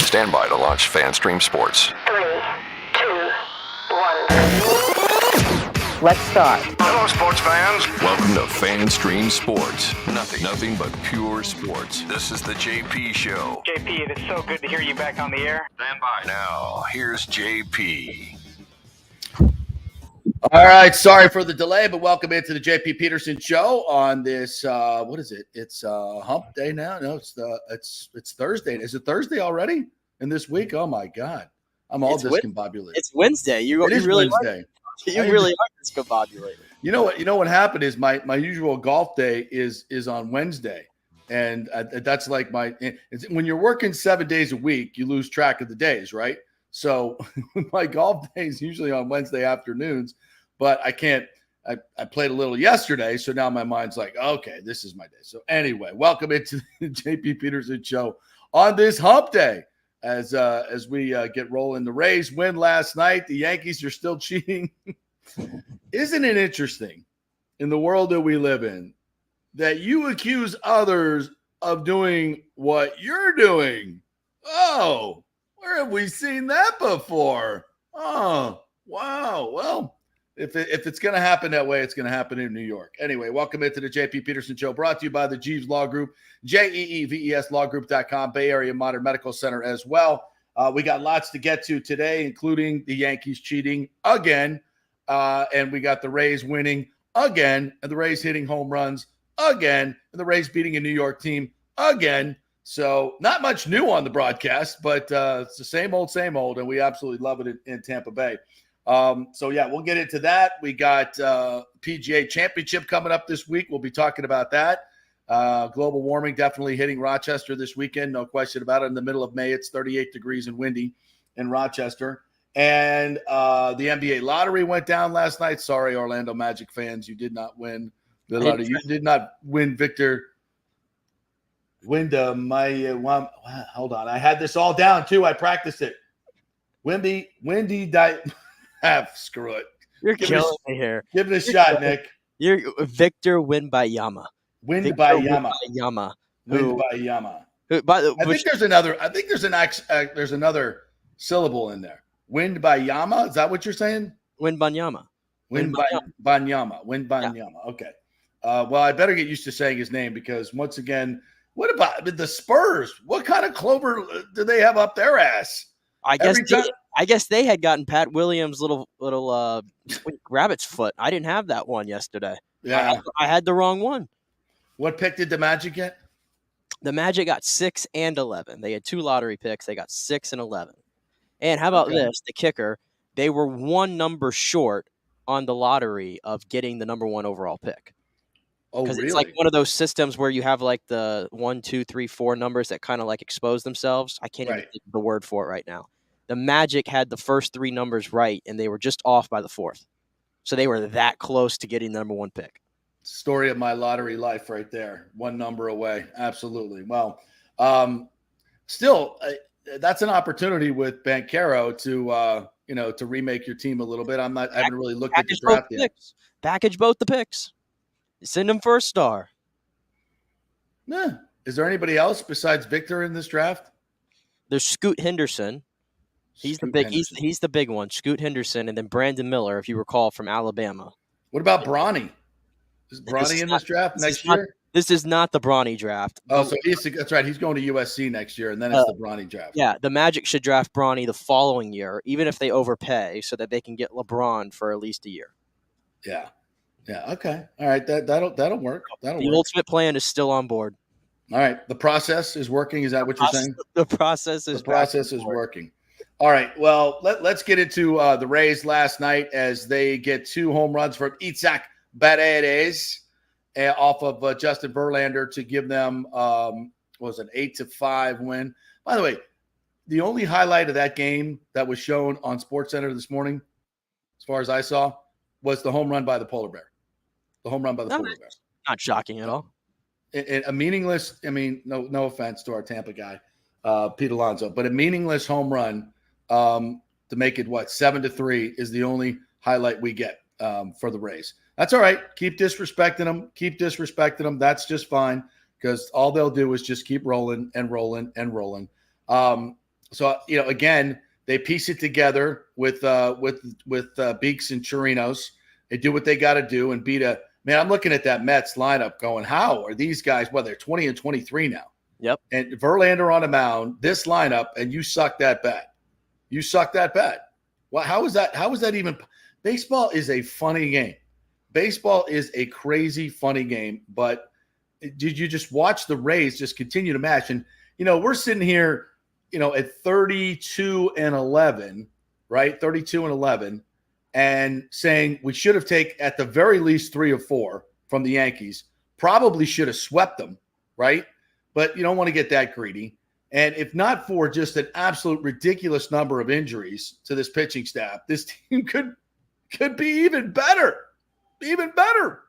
Stand by to launch FanStream Sports. 3, 2, 1. Let's start. Hello, sports fans. Welcome to FanStream Sports. Nothing but pure sports. This is the JP Show. JP, it is so good to hear you back on the air. Stand by. Now, here's JP. All right, sorry for the delay, but welcome into the JP Peterson Show on this. What is it? It's Hump Day now. No, it's Thursday. Is it Thursday already? In this week? Oh my God, I'm all discombobulated. It's Wednesday. You It is really Wednesday. You really are discombobulated. You know what? You know what happened is my usual golf day is on Wednesday, and that's like when you're working 7 days a week, you lose track of the days, right? So my golf day is usually on Wednesday afternoons, but I can't. I played a little yesterday, so now my mind's like, okay, this is my day. So anyway, welcome into the JP Peterson Show on this Hump Day as we get rolling. The Rays win last night. The Yankees are still cheating. Isn't it interesting in the world that we live in that you accuse others of doing what you're doing? Oh, where have we seen that before? Oh, wow. Well, if it's going to happen that way, it's going to happen in New York. Anyway, welcome into the JP Peterson Show, brought to you by the Jeeves Law Group, JEEVESLawgroup.com, Bay Area Modern Medical Center as well. We got lots to get to today, including the Yankees cheating again, and we got the Rays winning again, and the Rays hitting home runs again, and the Rays beating a New York team again. So not much new on the broadcast, but it's the same old, and we absolutely love it in Tampa Bay. So, yeah, we'll get into that. We got PGA Championship coming up this week. We'll be talking about that. Global warming definitely hitting Rochester this weekend, no question about it. In the middle of May, it's 38 degrees and windy in Rochester. And the NBA lottery went down last night. Sorry, Orlando Magic fans, you did not win the lottery. You did not win Victor Hold on. I had this all down, too. I practiced it. Windy screw it. You're killing me here. Give it a shot, Nick. You're Victor Wembanyama. Wembanyama. I think there's another syllable in there. Wembanyama. Is that what you're saying? Wembanyama. Wembanyama. Okay. Well, I better get used to saying his name because once again, what about the Spurs? What kind of clover do they have up their ass? I guess they had gotten Pat Williams' little rabbit's foot. I didn't have that one yesterday. Yeah, I had the wrong one. What pick did the Magic get? The Magic got 6 and 11. They had 2 lottery picks. They got 6 and 11. And how about this? The kicker, they were 1 number short on the lottery of getting the number 1 overall pick. Oh, really? It's like one of those systems where you have like the 1, 2, 3, 4 numbers that kind of like expose themselves. I can't even think of the word for it right now. The Magic had the first 3 numbers right, and they were just off by the 4th. So they were that close to getting the number 1 pick. Story of my lottery life right there. 1 number away. Absolutely. Well, still, that's an opportunity with Banchero to remake your team a little bit. I haven't really looked at the draft yet. Package both the picks. Send them for a star. Yeah. Is there anybody else besides Victor in this draft? There's Scoot Henderson. He's the big one. Scoot Henderson, and then Brandon Miller, if you recall, from Alabama. What about Bronny? Is Bronny in this draft next year? This is not the Bronny draft. Oh, so that's right. He's going to USC next year, and then it's the Bronny draft. Yeah, the Magic should draft Bronny the following year, even if they overpay, so that they can get LeBron for at least a year. Yeah. Yeah. Okay. All right. That'll work. The ultimate plan is still on board. All right. The process is working. Is that what you're saying? The process is working. All right. Well, let's get into the Rays last night as they get 2 home runs from Isaac Paredes off of Justin Verlander to give them an 8-5 win. By the way, the only highlight of that game that was shown on SportsCenter this morning, as far as I saw, was the home run by the Polar Bear. Polar Bear. Not shocking at all. A meaningless, no offense to our Tampa guy, Pete Alonso, but a meaningless home run to make it 7-3 is the only highlight we get for the Rays. That's all right. Keep disrespecting them. That's just fine because all they'll do is just keep rolling and rolling and rolling. again, they piece it together with Beeks and Chirinos. They do what they got to do and beat a man. I'm looking at that Mets lineup going, how are these guys? Well, they're 20 and 23 now. Yep. And Verlander on a mound, this lineup, and you suck that bad. You suck that bad. Well, how is that? How is that even? Baseball is a funny game. Baseball is a crazy funny game. But did you just watch the Rays just continue to match? And we're sitting here, at 32-11, right? 32-11, and saying we should have taken at the very least 3 or 4 from the Yankees. Probably should have swept them, right? But you don't want to get that greedy. And if not for just an absolute ridiculous number of injuries to this pitching staff, this team could be even better. Even better.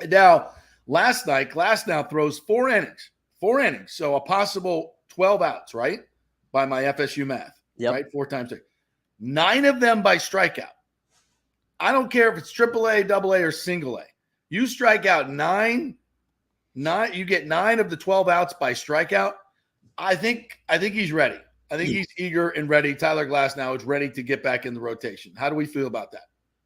And now, last night, Glasnow throws 4 innings. 4 innings. So a possible 12 outs, right? By my FSU math. Yep. Right? 4 times 6. 9 of them by strikeout. I don't care if it's AAA, AA, or single A. You strike out 9, you get 9 of the 12 outs by strikeout. I think he's ready. I think he's eager and ready. Tyler Glasnow is ready to get back in the rotation. How do we feel about that?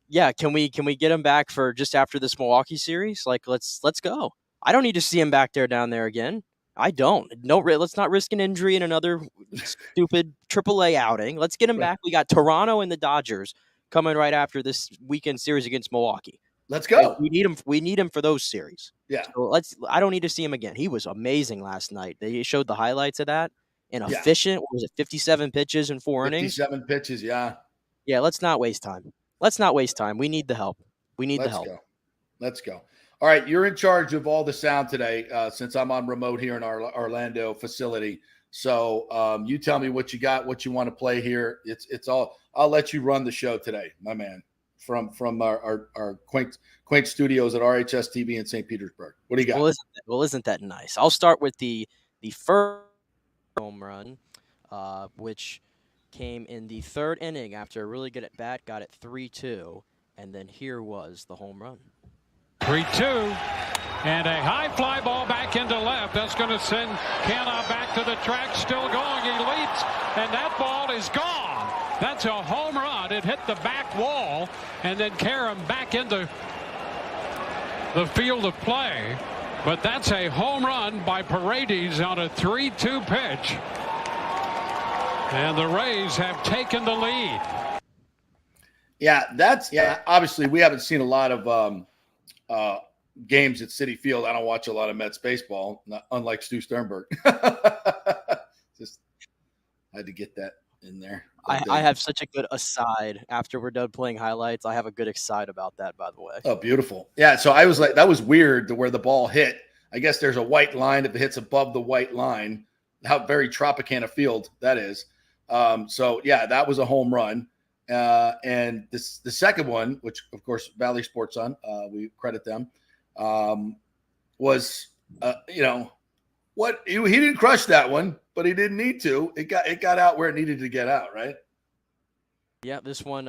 Yeah, can we get him back for just after this Milwaukee series? Like, let's go. I don't need to see him back down there again. I don't. No, let's not risk an injury in another stupid AAA outing. Let's get him back. We got Toronto and the Dodgers coming right after this weekend series against Milwaukee. Let's go. We need him. We need him for those series. Yeah. So I don't need to see him again. He was amazing last night. They showed the highlights of that. And efficient. What was it? 57 pitches in 4 innings. 57 pitches. Yeah. Yeah. Let's not waste time. We need the help. Let's go. All right. You're in charge of all the sound today, since I'm on remote here in our Orlando facility. So you tell me what you got, what you want to play here. It's all. I'll let you run the show today, my man. From our quaint studios at RHS TV in St. Petersburg. What do you got? Well, isn't that nice? I'll start with the first home run, which came in the 3rd inning after a really good at bat, got it 3-2, and then here was the home run. 3-2, and a high fly ball back into left. That's going to send Canna back to the track, still going. He leaps, and that ball is gone. That's a home run. It hit the back wall and then carry him back into the field of play. But that's a home run by Paredes on a 3-2 pitch. And the Rays have taken the lead. Yeah, obviously we haven't seen a lot of games at Citi Field. I don't watch a lot of Mets baseball, unlike Stu Sternberg. Just had to get that in there. I have such a good aside after we're done playing highlights. I have a good aside about that, by the way. Oh, beautiful. Yeah, so I was like, that was weird to where the ball hit. I guess there's a white line. If it hits above the white line, how very Tropicana field that is. So, yeah, that was a home run. And the second one, which, of course, Valley Sports on, we credit them, was, what he didn't crush that one, but he didn't need to. It got out where it needed to get out, right? Yeah, this one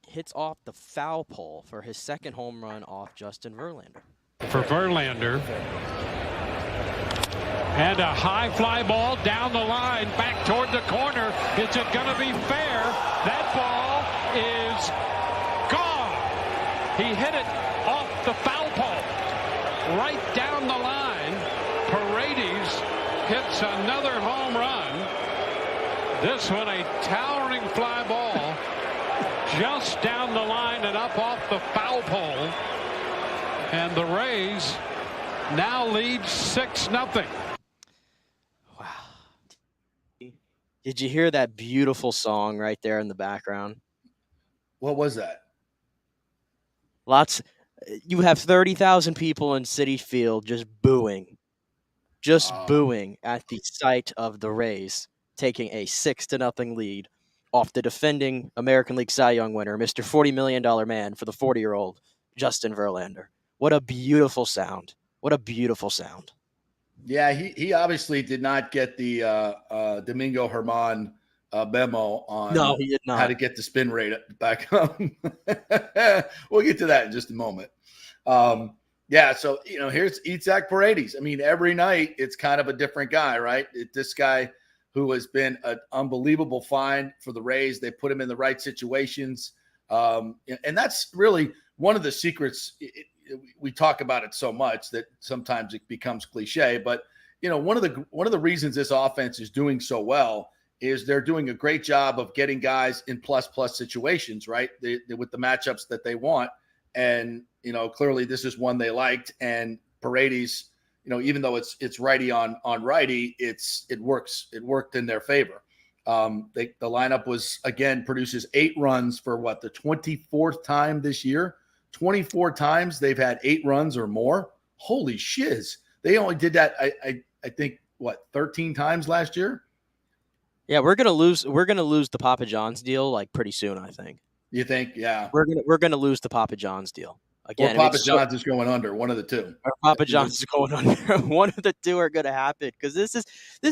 hits off the foul pole for his second home run off Justin Verlander. For Verlander. And a high fly ball down the line, back toward the corner. Is it going to be fair? That ball is gone. He hit it off the foul pole, right down the line. Paredes hits another home run. This one a towering fly ball, just down the line and up off the foul pole. And the Rays now lead 6-0. Wow. Did you hear that beautiful song right there in the background? What was that? You have 30,000 people in Citi Field just booing at the sight of the Rays taking a 6-0 lead off the defending American League Cy Young winner, Mr. $40 million man for the 40-year-old Justin Verlander. What a beautiful sound. What a beautiful sound. Yeah, he obviously did not get the Domingo Germán memo on he did not. How to get the spin rate back up. We'll get to that in just a moment. Yeah, so, here's Itzhak Paredes. I mean, every night it's kind of a different guy, right? This guy, who has been an unbelievable find for the Rays. They put him in the right situations. And that's really one of the secrets. We talk about it so much that sometimes it becomes cliche, but one of the reasons this offense is doing so well is they're doing a great job of getting guys in plus situations, right? With the matchups that they want. And, clearly this is one they liked. And Paredes, even though it's righty on righty, it works. It worked in their favor. The lineup produces 8 runs for the 24th time this year. 24 times they've had 8 runs or more. Holy shiz. They only did that, I think, 13 times last year? Yeah, we're gonna lose the Papa John's deal pretty soon, I think. You think? Yeah. We're gonna lose the Papa John's deal. Again, or Papa John's is going under, one of the two. Or Papa John's is going under. One of the two are gonna happen because this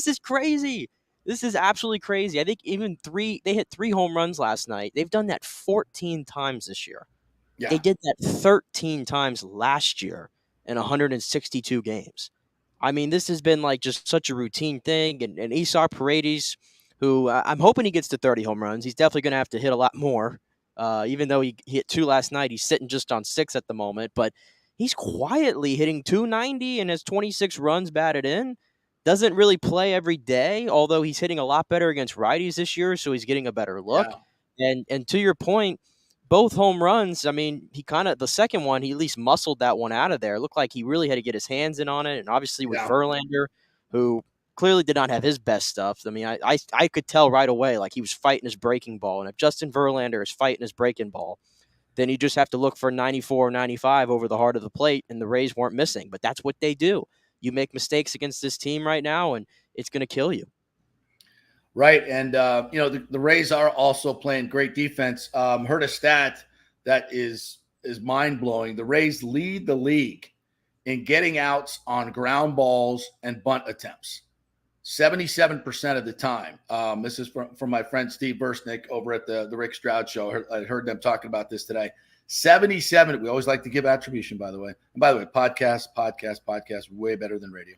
is crazy. This is absolutely crazy. I think they hit 3 home runs last night. They've done that 14 times this year. Yeah. They did that 13 times last year in 162 games. I mean, this has been just such a routine thing. And Esau Paredes, who I'm hoping he gets to 30 home runs. He's definitely going to have to hit a lot more. Even though he hit 2 last night, he's sitting just on 6 at the moment. But he's quietly hitting 290 and has 26 runs batted in. Doesn't really play every day, although he's hitting a lot better against righties this year, so he's getting a better look. Yeah. And to your point, both home runs, I mean, the second one, he at least muscled that one out of there. It looked like he really had to get his hands in on it. And obviously with Verlander, who clearly did not have his best stuff. I mean, I could tell right away, he was fighting his breaking ball. And if Justin Verlander is fighting his breaking ball, then you just have to look for 94 or 95 over the heart of the plate, and the Rays weren't missing. But that's what they do. You make mistakes against this team right now, and it's going to kill you. Right. And, the Rays are also playing great defense. Heard a stat that is mind-blowing. The Rays lead the league in getting outs on ground balls and bunt attempts. 77% of the time. This is from my friend Steve Versnick over at the Rick Stroud Show. I heard them talking about this today. 77. We always like to give attribution, by the way. And by the way, podcast, way better than radio.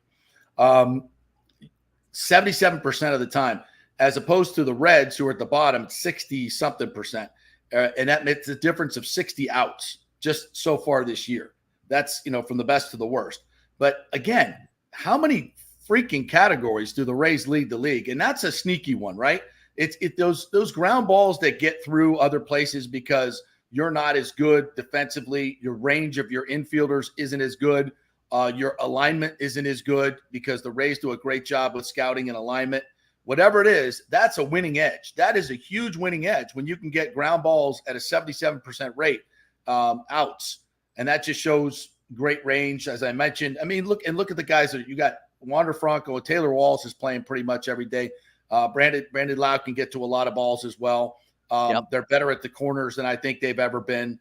77% of the time, as opposed to the Reds, who are at the bottom, 60-something%. And that makes a difference of 60 outs just so far this year. That's, from the best to the worst. But again, how many freaking categories do the Rays lead the league? And that's a sneaky one, right? It's those ground balls that get through other places because you're not as good defensively. Your range of your infielders isn't as good. Your alignment isn't as good because the Rays do a great job with scouting and alignment. Whatever it is, that's a winning edge. That is a huge winning edge when you can get ground balls at a 77% rate outs. And that just shows great range, as I mentioned. I mean, look at the guys that you got. Wander Franco, Taylor Walsh is playing pretty much every day. Brandon Lau can get to a lot of balls as well. They're better at the corners than I think they've ever been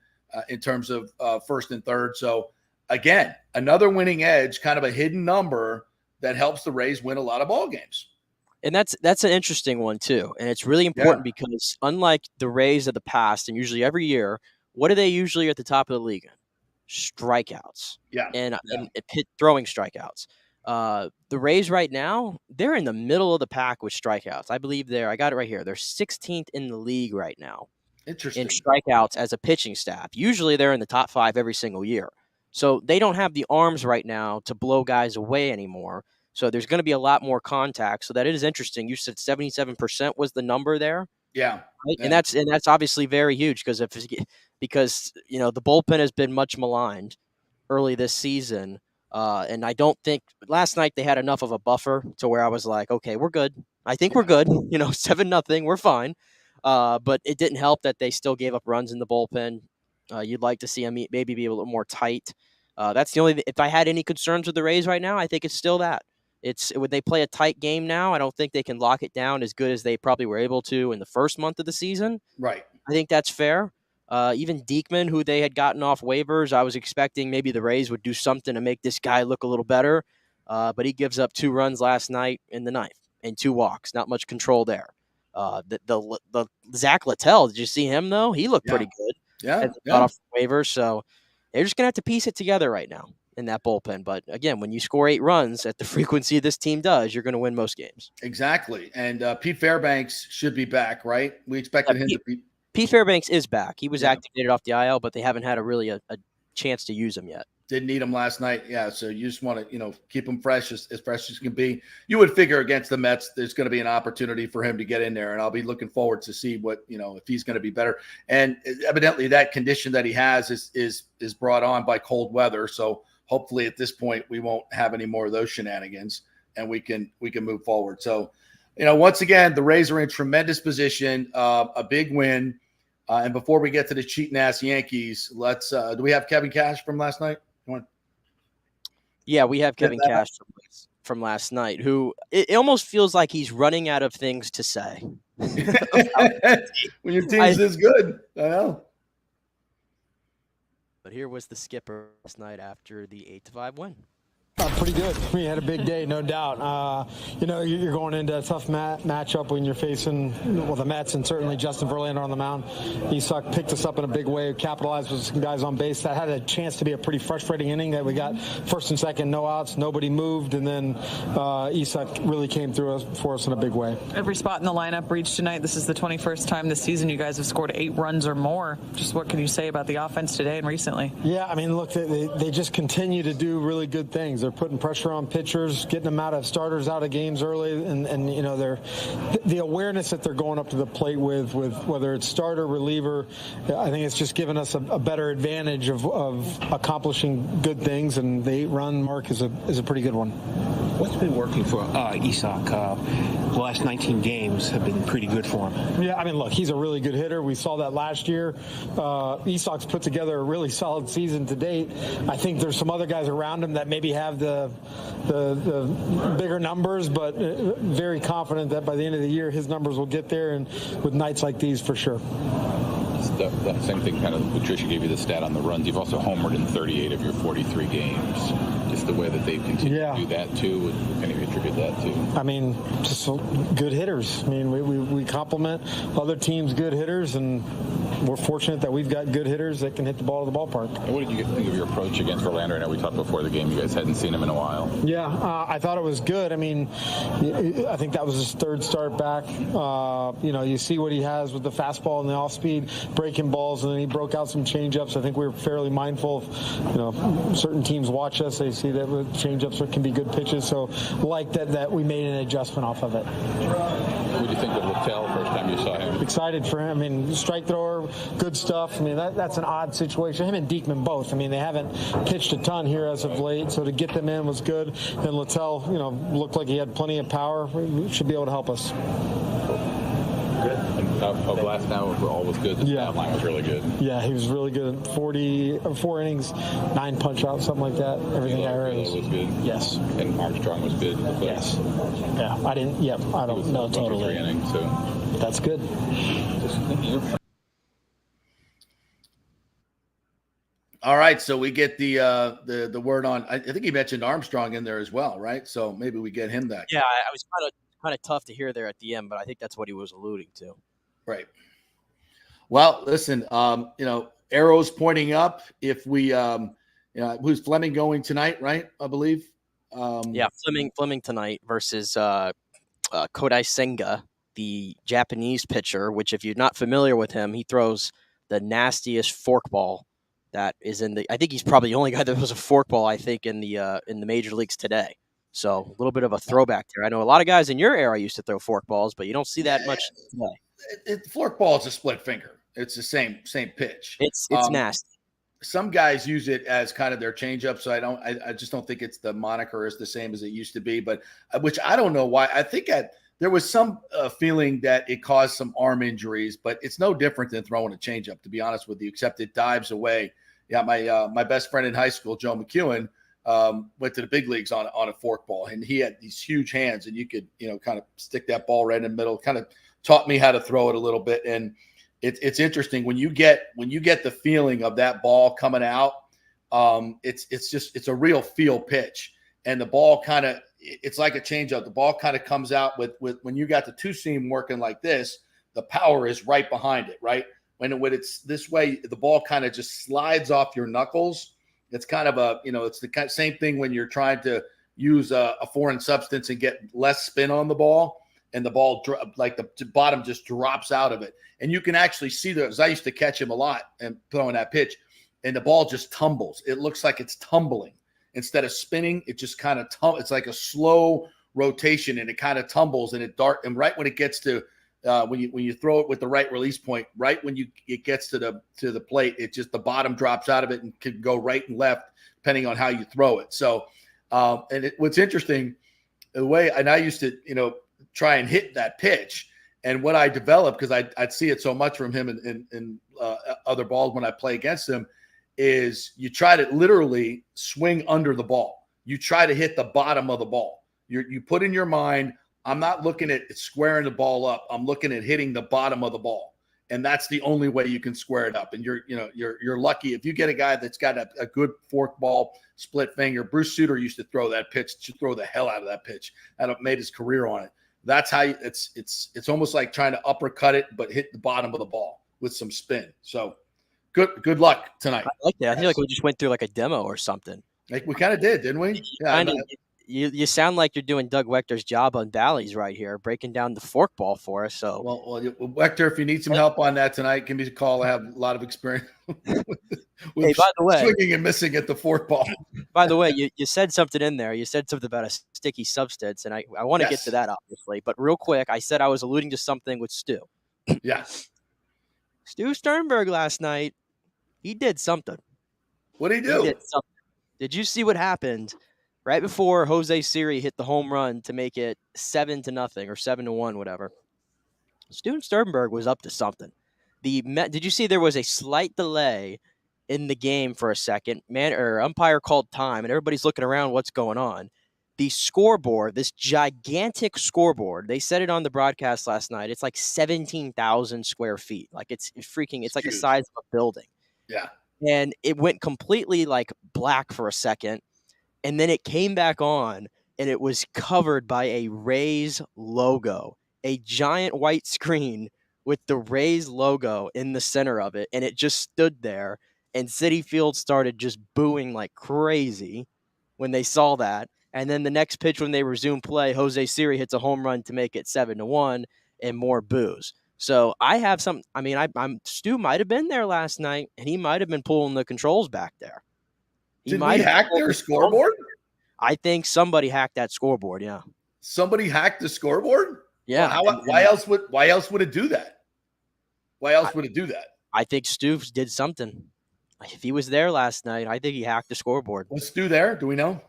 in terms of first and third. So, again, another winning edge, kind of a hidden number that helps the Rays win a lot of ball games. And that's an interesting one, too. And it's really important because unlike the Rays of the past and usually every year, what are they usually at the top of the league in? Strikeouts. And throwing strikeouts. The Rays right now, they're in the middle of the pack with strikeouts. I believe I got it right here. They're 16th in the league right now. Interesting. In strikeouts as a pitching staff. Usually they're in the top 5 every single year. So they don't have the arms right now to blow guys away anymore. So there's going to be a lot more contact. So that is interesting. You said 77% was the number there. Yeah. Right? And that's obviously very huge because the bullpen has been much maligned early this season. And I don't think last night they had enough of a buffer to where I was like, okay, we're good. I think we're good. 7-0, we're fine. But it didn't help that they still gave up runs in the bullpen. You'd like to see them maybe be a little more tight. That's the only. If I had any concerns with the Rays right now, I think it's still that. Would they play a tight game now? I don't think they can lock it down as good as they probably were able to in the first month of the season. Right. I think that's fair. Even Diekman, who they had gotten off waivers, I was expecting maybe the Rays would do something to make this guy look a little better. But he gives up 2 runs last night in the ninth and 2 walks. Not much control there. The Zach Littell, did you see him though? He looked pretty good. Yeah. Got off waivers, so they're just gonna have to piece it together right now. in that bullpen. But again, when you score 8 runs at the frequency this team does, you're going to win most games. Exactly. And Pete Fairbanks should be back, right? We expected him to be. Pete Fairbanks is back. He was activated off the IL, but they haven't had a chance to use him yet. Didn't need him last night. Yeah, so you just want to, keep him fresh as fresh as can be. You would figure against the Mets, there's going to be an opportunity for him to get in there, and I'll be looking forward to see what, if he's going to be better. And evidently that condition that he has is brought on by cold weather. So hopefully at this point we won't have any more of those shenanigans, and we can move forward. So, once again, the Rays are in tremendous position, a big win. And before we get to the cheating ass Yankees, let's do we have Kevin Cash from last night? Yeah, we have Kevin Cash from last night, who it almost feels like he's running out of things to say. When your team's this good, I know. But here was the skipper last night after the 8-5 win. Pretty good. We had a big day, no doubt. You're going into a tough matchup when you're facing the Mets and certainly Justin Verlander on the mound. Isak picked us up in a big way, capitalized with some guys on base. That had a chance to be a pretty frustrating inning that we got first and second, no outs, nobody moved, and then Isak really came through for us in a big way. Every spot in the lineup reached tonight. This is the 21st time this season you guys have scored 8 runs or more. Just what can you say about the offense today and recently? Yeah, I mean, look, they just continue to do really good things. They're putting pressure on pitchers, getting them out of starters out of games early, and they're the awareness that they're going up to the plate with whether it's starter, reliever. I think it's just given us a better advantage of accomplishing good things, and the 8-run mark is a pretty good one. What's been working for Isak? The last 19 games have been pretty good for him. Yeah, I mean, look, he's a really good hitter. We saw that last year. Isak's put together a really solid season to date. I think there's some other guys around him that maybe have the bigger numbers, but very confident that by the end of the year his numbers will get there, and with nights like these for sure. That same thing, kind of, Patricia gave you the stat on the runs. You've also homered in 38 of your 43 games. Just the way that they've continued to do that, too, what can you attribute that to? I mean, just good hitters. I mean, we compliment other teams' good hitters, and we're fortunate that we've got good hitters that can hit the ball to the ballpark. And what did you think of your approach against Verlander? I know we talked before the game. You guys hadn't seen him in a while. Yeah, I thought it was good. I mean, I think that was his third start back. You see what he has with the fastball and the off-speed, breaking balls, and then he broke out some changeups. I think we were fairly mindful of, certain teams watch us. They see that changeups can be good pitches. So like that we made an adjustment off of it. What do you think of Littell first time you saw him? Excited for him. I mean, strike thrower, good stuff. I mean, that's an odd situation. Him and Diekman both. I mean, they haven't pitched a ton here as of late, so to get them in was good. And Littell, looked like he had plenty of power. He should be able to help us. Good. And last now all was good. The stat line was really good. Yeah, he was really good. 4 innings, 9 punch outs, something like that. Everything I heard was good. Yes. And Armstrong was good. Yes. Yeah, I didn't. Yep, I don't know totally. 3 innings, so that's good. All right, so we get the word on. I think he mentioned Armstrong in there as well, right? So maybe we get him that. Yeah, I was kind of tough to hear there at the end, but I think that's what he was alluding to. Right. Well, listen, arrows pointing up. If we, who's Fleming going tonight, right? I believe. Yeah, Fleming tonight versus Kodai Senga, the Japanese pitcher. Which, if you're not familiar with him, he throws the nastiest forkball that is in the. I think he's probably the only guy that throws a forkball. I think in the major leagues today. So a little bit of a throwback there. I know a lot of guys in your era used to throw forkballs, but you don't see that much today. Forkball is a split finger. It's the same pitch. It's nasty. Some guys use it as kind of their changeup, so I just don't think it's the moniker is the same as it used to be. But which I don't know why. I think there was some feeling that it caused some arm injuries, but it's no different than throwing a changeup, to be honest with you. Except it dives away. Yeah, my best friend in high school, Joe McEwen, went to the big leagues on a forkball, and he had these huge hands, and you could kind of stick that ball right in the middle. Kind of taught me how to throw it a little bit, and it's interesting when you get the feeling of that ball coming out. It's a real feel pitch, and the ball it's like a changeup. The ball kind of comes out with when you got the two seam working like this, the power is right behind it, right? When it's this way, the ball kind of just slides off your knuckles. It's kind of it's the same thing when you're trying to use a foreign substance and get less spin on the ball, and the ball the bottom just drops out of it. And you can actually see those. I used to catch him a lot and throwing that pitch, and the ball just tumbles. It looks like it's tumbling instead of spinning. It just kind of it's like a slow rotation, and it kind of tumbles, and and right when it gets to when you throw it with the right release point, right when it gets to the plate, it just the bottom drops out of it and can go right and left depending on how you throw it. So, what's interesting, the way, and I used to try and hit that pitch, and what I developed, because I'd see it so much from him in other balls when I play against him, is you try to literally swing under the ball. You try to hit the bottom of the ball. You put in your mind, I'm not looking at squaring the ball up. I'm looking at hitting the bottom of the ball. And that's the only way you can square it up. And you're lucky if you get a guy that's got a good fork ball, split finger. Bruce Sutter used to throw that pitch, to throw the hell out of that pitch, and made his career on it. That's how it's almost like trying to uppercut it, but hit the bottom of the ball with some spin. So good luck tonight. I like that. I feel like we just went through like a demo or something. Like we kind of did, didn't we? Yeah. You sound like you're doing Doug Wechter's job on Bally's right here, breaking down the fork ball for us. So, well, Wechter, if you need some help on that tonight, give me a call. I have a lot of experience with hey, by the way, swinging and missing at the fork ball. By the way, you said something in there. You said something about a sticky substance, and I want to get to that, obviously. But real quick, I said I was alluding to something with Stu. Yeah. Stu Sternberg last night, he did something. What did he do? He did something. Did you see what happened right before Jose Siri hit the home run to make it 7-0 or 7-1, whatever? Stu Sternberg was up to something. Did you see there was a slight delay in the game for a second? Umpire called time, and everybody's looking around. What's going on? The scoreboard, this gigantic scoreboard, they said it on the broadcast last night. It's like 17,000 square feet. Like it's freaking. It's like the size of a building. Yeah. And it went completely like black for a second. And then it came back on, and it was covered by a Rays logo, a giant white screen with the Rays logo in the center of it. And it just stood there, and Citi Field started just booing like crazy when they saw that. And then the next pitch, when they resumed play, Jose Siri hits a home run to make it 7-1 and more boos. So I have some, Stu might have been there last night, and he might have been pulling the controls back there. Did we hack their scoreboard? I think somebody hacked that scoreboard. Yeah. Somebody hacked the scoreboard? Yeah. Well, why else would it do that? Why else would it do that? I think Stu did something. If he was there last night, I think he hacked the scoreboard. Was Stu there? Do we know?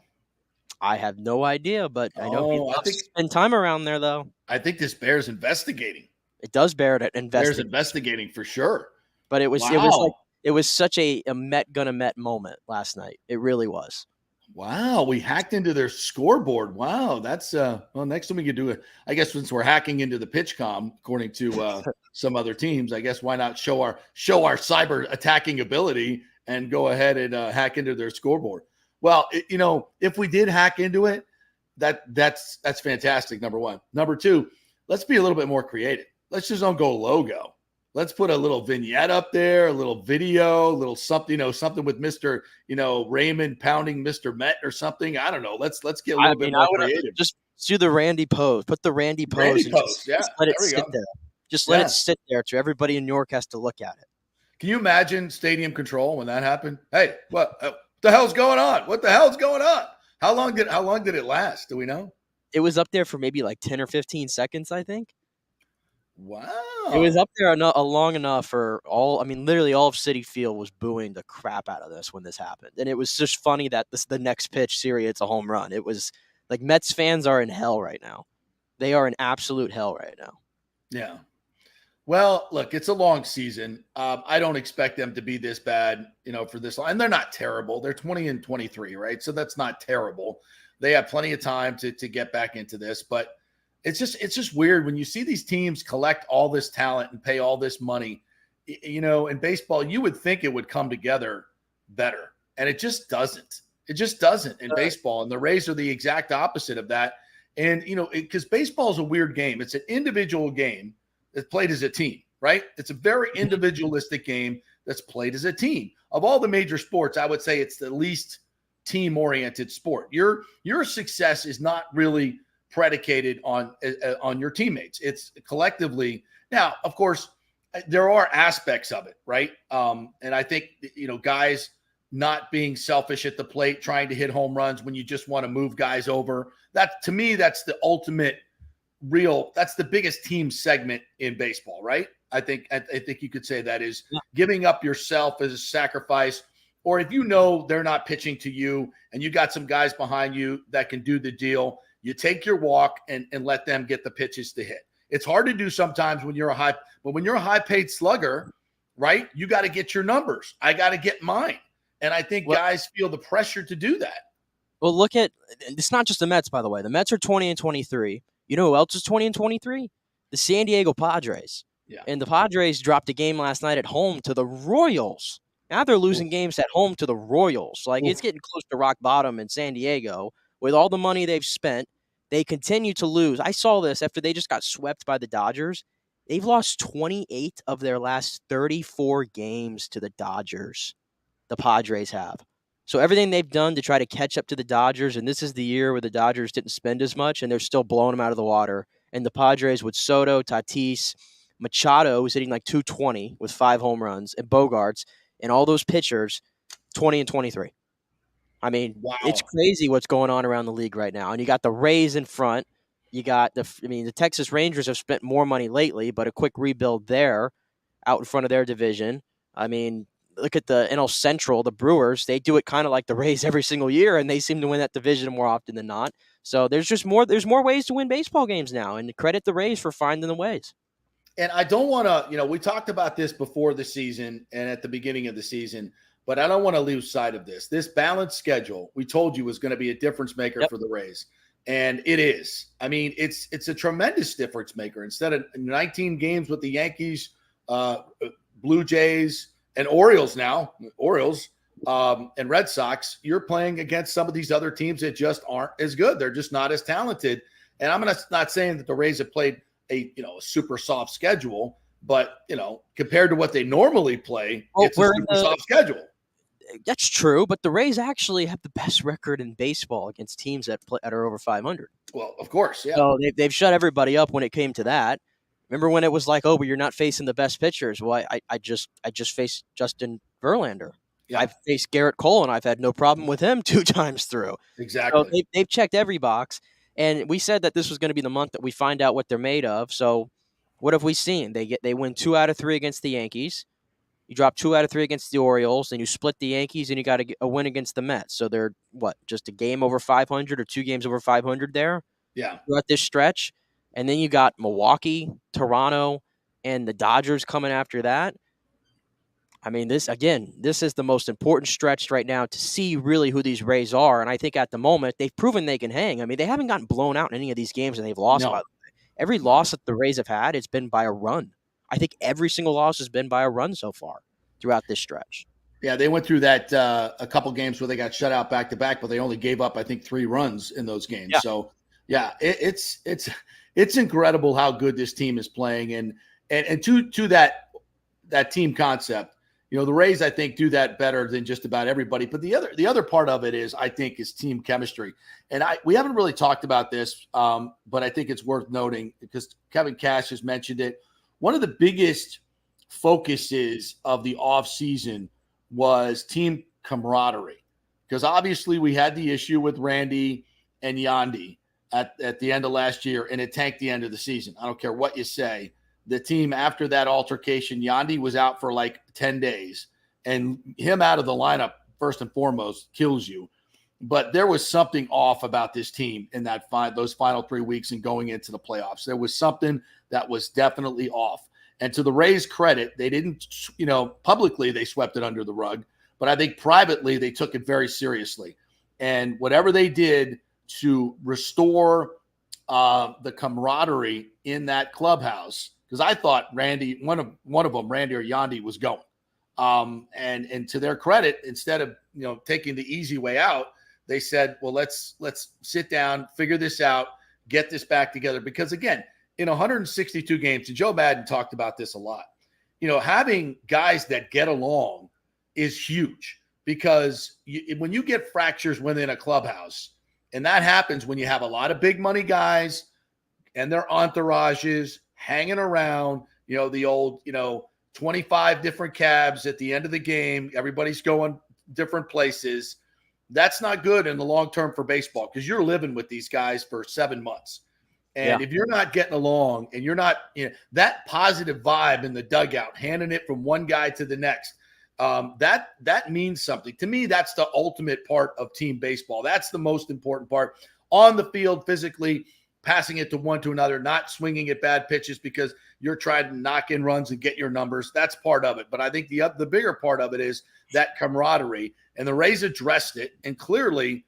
I have no idea, but I know he loves to spend time around there, though. I think this bears investigating. It does bear investigating. Bears investigating for sure. But it was such a Met gonna Met moment last night. It really was. Wow, we hacked into their scoreboard. Wow, that's next time we could do it. I guess since we're hacking into the PitchCom, according to some other teams, I guess why not show our cyber attacking ability and go ahead and hack into their scoreboard. Well, if we did hack into it, that's fantastic. Number one. Number two, let's be a little bit more creative. Let's just don't go logo. Let's put a little vignette up there, a little video, a little something, something with Mr. Raymond pounding Mr. Met or something. I don't know. Let's get a little bit more creative. Just do the Randy pose. Put the Randy pose. Just let it sit there. Just let it sit there so everybody in New York has to look at it. Can you imagine stadium control when that happened? Hey, what the hell's going on? What the hell's going on? How long did it last? Do we know? It was up there for maybe like 10 or 15 seconds, I think. Wow. It was up there long enough for literally all of Citi Field was booing the crap out of this when this happened. And it was just funny that the next pitch, Siri hits a home run. It was like Mets fans are in hell right now. They are in absolute hell right now. Yeah. Well, look, it's a long season. I don't expect them to be this bad, for this long. And they're not terrible. They're 20-23, right? So that's not terrible. They have plenty of time to get back into this, but it's just weird when you see these teams collect all this talent and pay all this money. In baseball, you would think it would come together better, and it just doesn't. It just doesn't in baseball, and the Rays are the exact opposite of that. And because baseball is a weird game. It's an individual game that's played as a team, right? It's a very individualistic game. that's played as a team. Of all the major sports, I would say it's the least team-oriented sport. Your success is not really predicated on your teammates. It's collectively. Now, of course, there are aspects of it, right? And I think, guys not being selfish at the plate, trying to hit home runs when you just want to move guys over. That, to me, that's the ultimate that's the biggest team segment in baseball, right? I think you could say that is giving up yourself as a sacrifice, or if they're not pitching to you and you got some guys behind you that can do the deal, you take your walk and let them get the pitches to hit. It's hard to do sometimes when you're a high paid slugger, right? You got to get your numbers. I got to get mine. And I think guys feel the pressure to do that. Well, look at, it's not just the Mets, by the way. The Mets are 20-23. You know who else is 20-23? The San Diego Padres. Yeah. And the Padres dropped a game last night at home to the Royals. Now they're losing games at home to the Royals. It's getting close to rock bottom in San Diego. With all the money they've spent, they continue to lose. I saw this after they just got swept by the Dodgers. They've lost 28 of their last 34 games to the Dodgers. The Padres have. So everything they've done to try to catch up to the Dodgers, and this is the year where the Dodgers didn't spend as much, and they're still blowing them out of the water. And the Padres with Soto, Tatis, Machado, who's hitting like 220 with 5 home runs, and Bogarts, and all those pitchers, 20-23. I mean, It's crazy what's going on around the league right now. And you got the Rays in front. You got the Texas Rangers have spent more money lately, but a quick rebuild there out in front of their division. I mean, look at the NL Central, the Brewers. They do it kind of like the Rays every single year, and they seem to win that division more often than not. So there's more ways to win baseball games now, and credit the Rays for finding the ways. And I don't want to, we talked about this before the season and at the beginning of the season, but I don't want to lose sight of this. This balanced schedule, we told you, was going to be a difference maker for the Rays. And it is. I mean, it's a tremendous difference maker. Instead of 19 games with the Yankees, Blue Jays, and Orioles and Red Sox, you're playing against some of these other teams that just aren't as good. They're just not as talented. And I'm not saying that the Rays have played a super soft schedule, but compared to what they normally play, it's a super soft schedule. That's true, but the Rays actually have the best record in baseball against teams that are over 500. Well, of course, yeah. So they've shut everybody up when it came to that. Remember when it was like, but you're not facing the best pitchers? Well, I just faced Justin Verlander. Yeah. I've faced Garrett Cole, and I've had no problem with him 2 times through. Exactly. So they've checked every box, and we said that this was going to be the month that we find out what they're made of. So what have we seen? They win 2 out of 3 against the Yankees. You drop 2 out of 3 against the Orioles, and you split the Yankees, and you got a win against the Mets. So they're, just a game over 500 or 2 games over 500 there? Yeah. Throughout this stretch. And then you got Milwaukee, Toronto, and the Dodgers coming after that. I mean, this is the most important stretch right now to see really who these Rays are. And I think at the moment, they've proven they can hang. I mean, they haven't gotten blown out in any of these games, and they've lost, by the way. Every loss that the Rays have had, it's been by a run. I think every single loss has been by a run so far throughout this stretch. Yeah, they went through that a couple games where they got shut out back-to-back, but they only gave up, I think, 3 runs in those games. Yeah. So, yeah, it's incredible how good this team is playing. And to that team concept, the Rays, I think, do that better than just about everybody. But the other part of it is, I think, is team chemistry. And we haven't really talked about this, but I think it's worth noting because Kevin Cash has mentioned it. One of the biggest focuses of the offseason was team camaraderie, because obviously we had the issue with Randy and Yandy at the end of last year, and it tanked the end of the season. I don't care what you say. The team, after that altercation, Yandy was out for like 10 days, and him out of the lineup, first and foremost, kills you. But there was something off about this team in those final 3 weeks and going into the playoffs. There was something that was definitely off. And to the Rays' credit, they didn't, publicly they swept it under the rug, but I think privately they took it very seriously. And whatever they did to restore the camaraderie in that clubhouse, because I thought Randy, one of them, Randy or Yandy, was going. And to their credit, instead of taking the easy way out, they said, well, let's sit down, figure this out, get this back together. Because again, in 162 games, and Joe Madden talked about this a lot, having guys that get along is huge, because when you get fractures within a clubhouse, and that happens when you have a lot of big money guys and their entourages hanging around, the old, 25 different cabs at the end of the game, everybody's going different places. That's not good in the long term for baseball, because you're living with these guys for 7 months. And if you're not getting along and you're not, that positive vibe in the dugout, handing it from one guy to the next, that means something. To me, that's the ultimate part of team baseball. That's the most important part. On the field, physically, passing it to one to another, not swinging at bad pitches because you're trying to knock in runs and get your numbers. That's part of it. But I think the bigger part of it is that camaraderie. And the Rays addressed it. And clearly,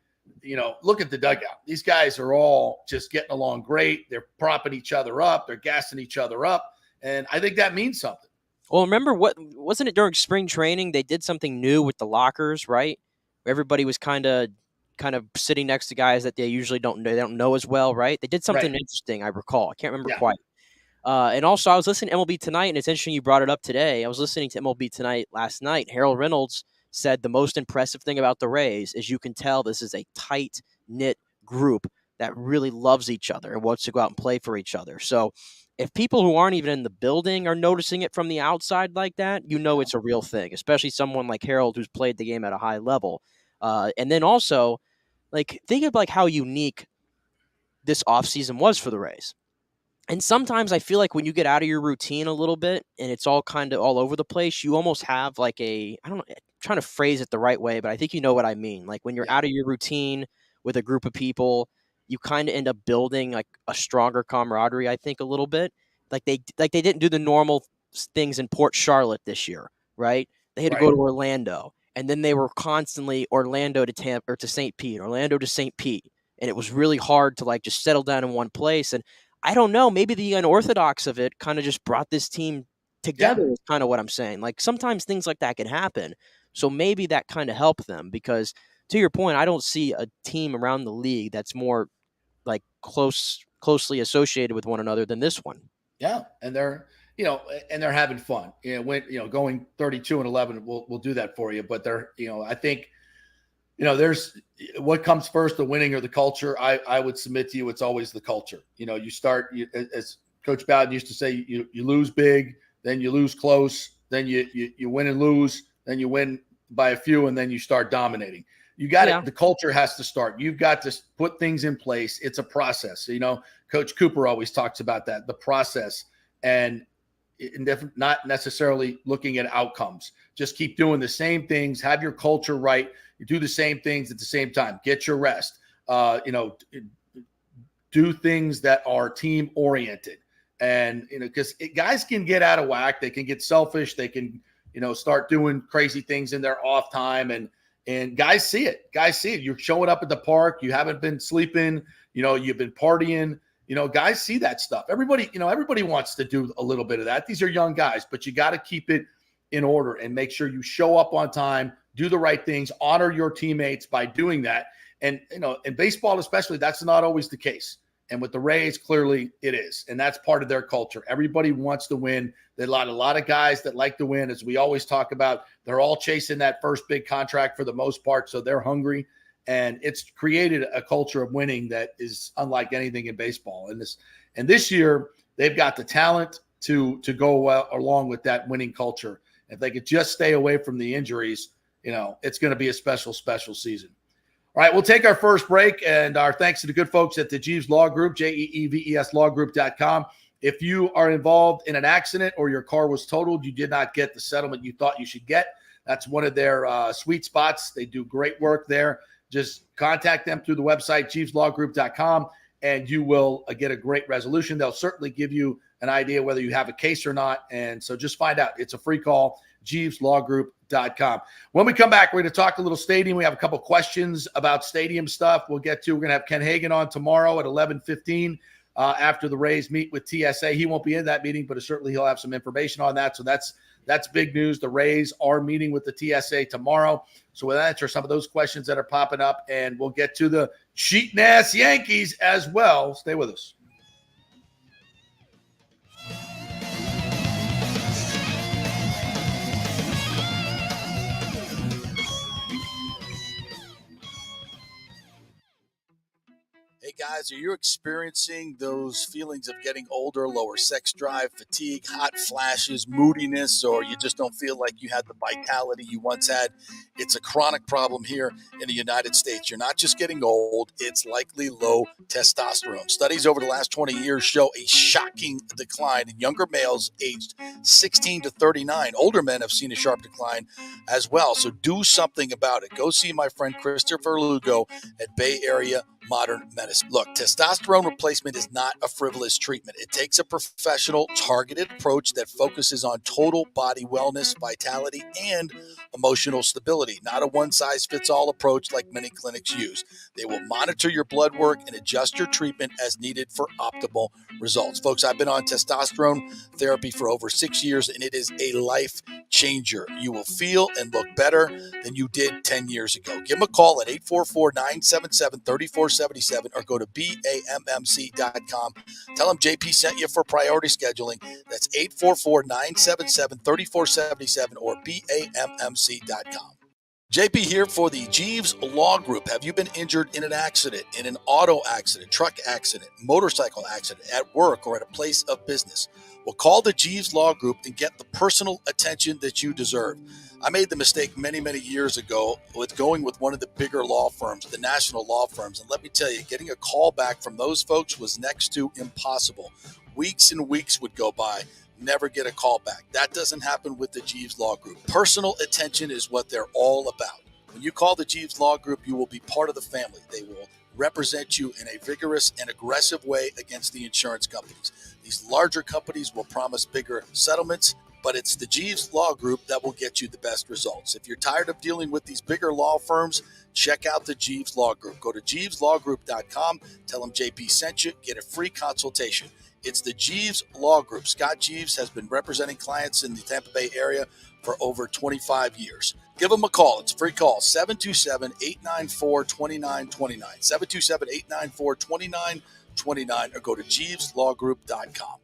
look at the dugout. These guys are all just getting along great. They're propping each other up. They're gassing each other up. And I think that means something. Well, remember, wasn't it during spring training they did something new with the lockers, right? Everybody was kind of sitting next to guys that they usually don't know as well, right? They did something interesting, I recall. I can't remember quite. And also, I was listening to MLB Tonight, and it's interesting you brought it up today. I was listening to MLB Tonight last night. Harold Reynolds said the most impressive thing about the Rays is you can tell this is a tight-knit group that really loves each other and wants to go out and play for each other. So if people who aren't even in the building are noticing it from the outside like that, it's a real thing, especially someone like Harold who's played the game at a high level. And then also, think of how unique this offseason was for the Rays. And sometimes I feel like when you get out of your routine a little bit and it's all kind of all over the place, you almost have I don't know, I'm trying to phrase it the right way, but I think you know what I mean. Like when you're out of your routine with a group of people, you kind of end up building a stronger camaraderie, I think, a little bit. They didn't do the normal things in Port Charlotte this year, right? They had to go to Orlando, and then they were constantly Orlando to Tampa or to St. Pete, Orlando to St. Pete. And it was really hard to just settle down in one place. And I don't know, maybe the unorthodox of it kind of just brought this team together is kind of what I'm saying. Sometimes things like that can happen. So maybe that kind of helped them, because to your point, I don't see a team around the league that's more closely associated with one another than this one. Yeah. And they're having fun. Going 32-11 will do that for you. But they're, I think, there's what comes first, the winning or the culture. I would submit to you, it's always the culture. You start, as Coach Bowden used to say, you lose big, then you lose close, then you win and lose, then you win by a few, and then you start dominating. You got it. The culture has to start. You've got to put things in place. It's a process. Coach Cooper always talks about that, the process, and not necessarily looking at outcomes. Just keep doing the same things. Have your culture right. You do the same things at the same time. Get your rest. Do things that are team oriented. And, because guys can get out of whack. They can get selfish. They can, start doing crazy things in their off time. And guys see it. You're showing up at the park. You haven't been sleeping. You've been partying. Guys see that stuff. Everybody wants to do a little bit of that. These are young guys, but you got to keep it in order and make sure you show up on time, do the right things, honor your teammates by doing that. And, in baseball especially, that's not always the case. And with the Rays, clearly it is. And that's part of their culture. Everybody wants to win. There's a lot of guys that like to win. As we always talk about, they're all chasing that first big contract for the most part. So they're hungry. And it's created a culture of winning that is unlike anything in baseball. And this year, they've got the talent to go along with that winning culture. If they could just stay away from the injuries, it's going to be a special, special season. All right, we'll take our first break, and our thanks to the good folks at the Jeeves Law Group, JEEVES If you are involved in an accident or your car was totaled, you did not get the settlement you thought you should get, that's one of their sweet spots. They do great work there. Just contact them through the website, JeevesLawGroup.com, and you will get a great resolution. They'll certainly give you an idea whether you have a case or not, and so just find out. It's a free call, JeevesLawGroup.com. When we come back, we're going to talk a little stadium. We have a couple questions about stadium stuff we'll get to. We're going to have Ken Hagan on tomorrow at 11:15 after the Rays meet with TSA. He won't be in that meeting, but certainly he'll have some information on that. So that's big news. The Rays are meeting with the TSA tomorrow. So we'll answer some of those questions that are popping up, and we'll get to the cheating-ass Yankees as well. Stay with us. Guys, are you experiencing those feelings of getting older, lower sex drive, fatigue, hot flashes, moodiness, or you just don't feel like you had the vitality you once had? It's a chronic problem here in the United States. You're not just getting old, it's likely low testosterone. Studies over the last 20 years show a shocking decline in younger males aged 16 to 39. Older men have seen a sharp decline as well. So do something about it. Go see my friend Christopher Lugo at Bay Area Modern Medicine. Look, testosterone replacement is not a frivolous treatment. It takes a professional, targeted approach that focuses on total body wellness, vitality, and emotional stability, not a one-size-fits-all approach like many clinics use. They will monitor your blood work and adjust your treatment as needed for optimal results. Folks, I've been on testosterone therapy for over 6 years, and it is a life changer. You will feel and look better than you did 10 years ago. Give them a call at 844-977-3477 or go to BAMMC.com. Tell them JP sent you for priority scheduling. That's 844-977-3477 or BAMMC.com. JP here for the Jeeves Law Group. Have you been injured in an accident, in an auto accident, truck accident, motorcycle accident, at work, or at a place of business? Well, call the Jeeves Law Group and get the personal attention that you deserve. I made the mistake many, many years ago with going with one of the bigger law firms, the national law firms. And let me tell you, getting a call back from those folks was next to impossible. Weeks and weeks would go by, never get a call back. That doesn't happen with the Jeeves Law Group. Personal attention is what they're all about. When you call the Jeeves Law Group, you will be part of the family. They will represent you in a vigorous and aggressive way against the insurance companies. These larger companies will promise bigger settlements, but it's the Jeeves Law Group that will get you the best results. If you're tired of dealing with these bigger law firms, check out the Jeeves Law Group. Go to JeevesLawGroup.com, tell them JP sent you, get a free consultation. It's the Jeeves Law Group. Scott Jeeves has been representing clients in the Tampa Bay area for over 25 years. Give them a call. It's a free call, 727-894-2929, 727-894-2929, or go to JeevesLawGroup.com.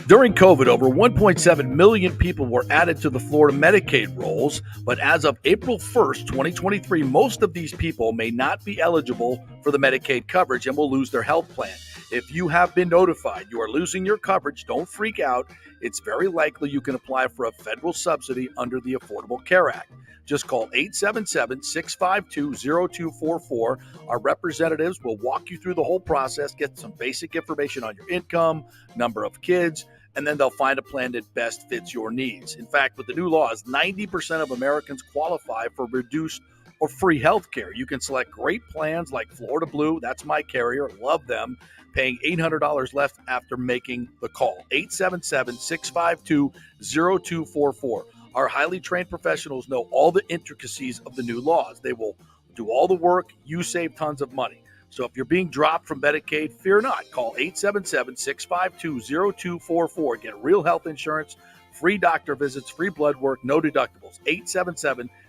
During COVID, over 1.7 million people were added to the Florida Medicaid rolls, but as of April 1st, 2023, most of these people may not be eligible for the Medicaid coverage and will lose their health plan. If you have been notified you are losing your coverage, don't freak out. It's very likely you can apply for a federal subsidy under the Affordable Care Act. Just call 877-652-0244. Our representatives will walk you through the whole process, get some basic information on your income, number of kids, and then they'll find a plan that best fits your needs. In fact, with the new laws, 90% of Americans qualify for reduced or free health care. You can select great plans like Florida Blue. That's my carrier. Love them. Paying $800 left after making the call. 877-652-0244. Our highly trained professionals know all the intricacies of the new laws. They will do all the work. You save tons of money. So if you're being dropped from Medicaid, fear not. Call 877-652-0244. Get real health insurance, free doctor visits, free blood work, no deductibles.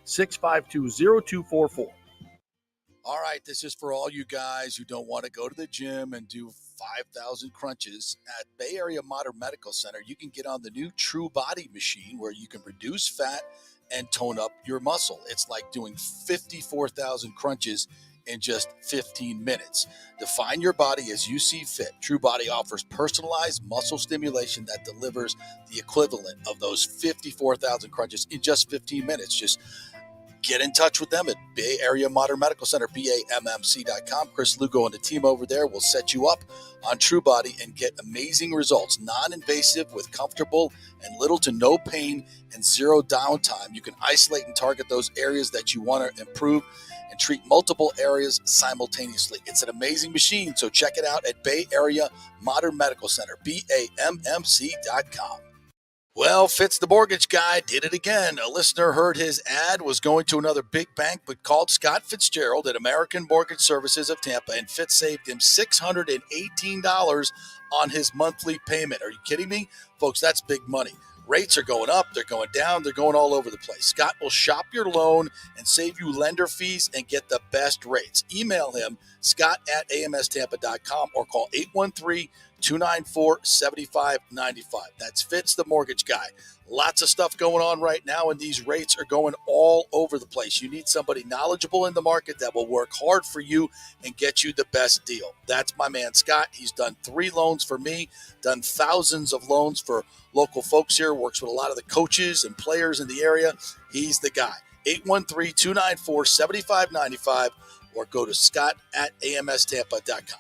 877-652-0244. All right, this is for all you guys who don't want to go to the gym and do 5,000 crunches. At Bay Area Modern Medical Center, you can get on the new True Body machine where you can reduce fat and tone up your muscle. It's like doing 54,000 crunches in just 15 minutes. Define your body as you see fit. True Body offers personalized muscle stimulation that delivers the equivalent of those 54,000 crunches in just 15 minutes. Just get in touch with them at Bay Area Modern Medical Center, BAMMC.com. Chris Lugo and the team over there will set you up on True Body and get amazing results. Non-invasive with comfortable and little to no pain and zero downtime. You can isolate and target those areas that you want to improve and treat multiple areas simultaneously. It's an amazing machine, so check it out at Bay Area Modern Medical Center, BAMMC.com. Well, Fitz the mortgage guy did it again. A listener heard his ad, was going to another big bank, but called Scott Fitzgerald at American Mortgage Services of Tampa, and Fitz saved him $618 on his monthly payment. Are you kidding me? Folks, that's big money. Rates are going up, they're going down, they're going all over the place. Scott will shop your loan and save you lender fees and get the best rates. Email him, scott@amstampa.com, or call 813 813-294-7595. That's Fitz, the mortgage guy. Lots of stuff going on right now, and these rates are going all over the place. You need somebody knowledgeable in the market that will work hard for you and get you the best deal. That's my man, Scott. He's done 3 loans for me, done thousands of loans for local folks here, works with a lot of the coaches and players in the area. He's the guy. 813-294-7595 or go to scott@amstampa.com.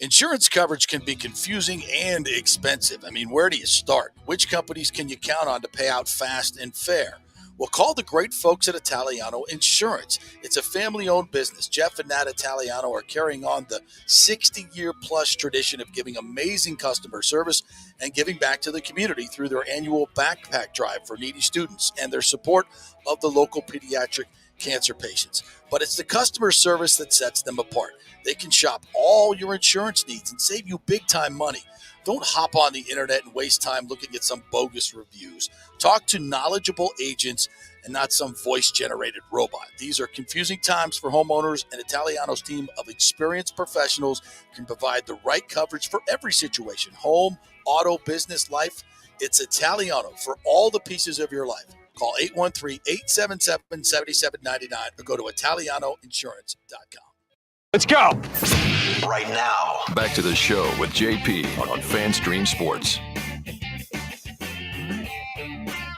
Insurance coverage can be confusing and expensive. I mean, where do you start? Which companies can you count on to pay out fast and fair? Well, call the great folks at Italiano Insurance. It's a family-owned business. Jeff and Nat Italiano are carrying on the 60-year-plus tradition of giving amazing customer service and giving back to the community through their annual backpack drive for needy students and their support of the local pediatric cancer patients. But it's the customer service that sets them apart. They can shop all your insurance needs and save you big-time money. Don't hop on the internet and waste time looking at some bogus reviews. Talk to knowledgeable agents and not some voice-generated robot. These are confusing times for homeowners, and Italiano's team of experienced professionals can provide the right coverage for every situation: home, auto, business, life. It's Italiano for all the pieces of your life. Call 813-877-7799 or go to italianoinsurance.com. Let's go. Right now. Back to the show with JP on FanStream Sports.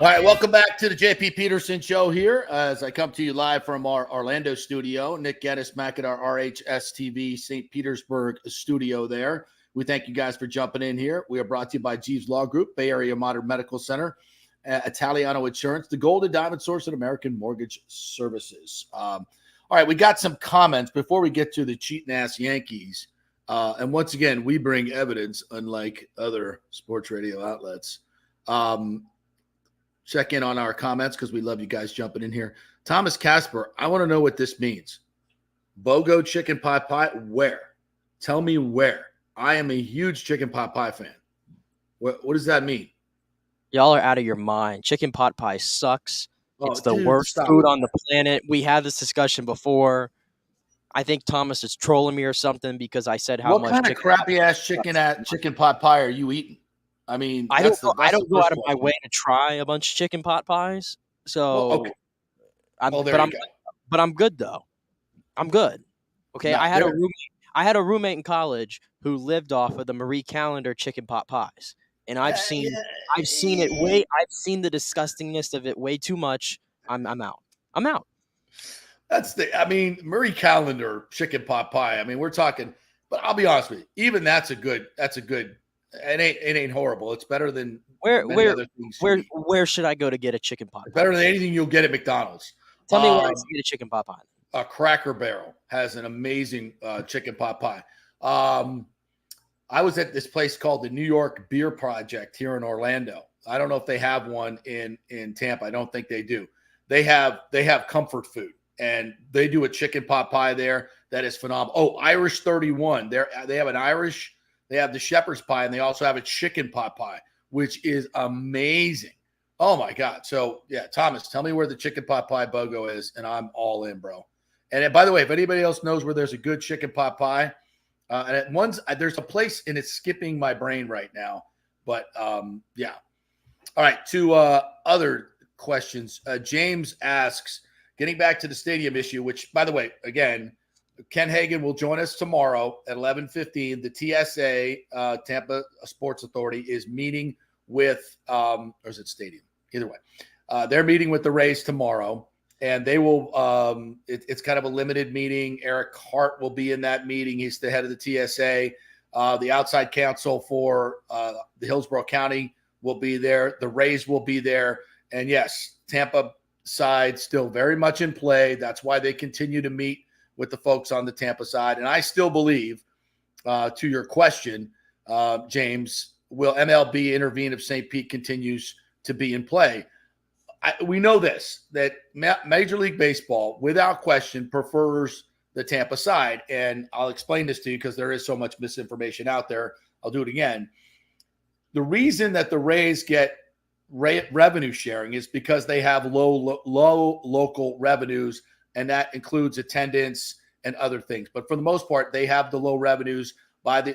All right, welcome back to the JP Peterson Show here as I come to you live from our Orlando studio. Nick Geddes back at our RHS TV St. Petersburg studio there. We thank you guys for jumping in here. We are brought to you by Jeeves Law Group, Bay Area Modern Medical Center, Italiano Insurance, the gold and diamond source of American mortgage services. All right, we got some comments before we get to the cheating-ass Yankees. And once again, we bring evidence, unlike other sports radio outlets. Check in on our comments because we love you guys jumping in here. Thomas Casper, I want to know what this means. BOGO chicken pot pie, where? Tell me where. I am a huge chicken pot pie fan. What does that mean? Y'all are out of your mind. Chicken pot pie sucks. It's the worst food on the planet. We had this discussion before. I think Thomas is trolling me or something because I said how much. What kind of crappy ass chicken pot pie are you eating? I mean, I don't go out of my way to try a bunch of chicken pot pies. So, okay. But I'm good though. I'm good. Okay, I had a roommate in college who lived off of the Marie Callender chicken pot pies. And I've seen the disgustingness of it way too much. I'm out. Marie Callender chicken pot pie. I mean, we're talking, but I'll be honest with you. Even that's a good, it ain't horrible. It's better than where should I go to get a chicken pot pie? Better than anything you'll get at McDonald's. Tell me where to get a chicken pot pie. Cracker Barrel has an amazing chicken pot pie. I was at this place called the New York Beer Project here in Orlando. I don't know if they have one in Tampa. I don't think they do. They have comfort food, and they do a chicken pot pie there that is phenomenal. Oh, Irish 31. They have an Irish. They have the shepherd's pie, and they also have a chicken pot pie, which is amazing. Oh my God! So yeah, Thomas, tell me where the chicken pot pie BOGO is, and I'm all in, bro. And by the way, if anybody else knows where there's a good chicken pot pie. There's a place, and it's skipping my brain right now. But, yeah. All right, to other questions. James asks, getting back to the stadium issue, which, by the way, again, Ken Hagan will join us tomorrow at 11:15. The TSA, Tampa Sports Authority, is meeting with or is it Stadium? Either way. They're meeting with the Rays tomorrow. And they will it's kind of a limited meeting. Eric Hart will be in that meeting. He's the head of the TSA. The outside counsel for the Hillsborough County will be there. The Rays will be there. And yes, Tampa side still very much in play. That's why they continue to meet with the folks on the Tampa side. And I still believe, to your question, James, will MLB intervene if St. Pete continues to be in play? We know this, that Major League Baseball, without question, prefers the Tampa side. And I'll explain this to you because there is so much misinformation out there. I'll do it again. The reason that the Rays get revenue sharing is because they have low local revenues, and that includes attendance and other things. But for the most part, they have the low revenues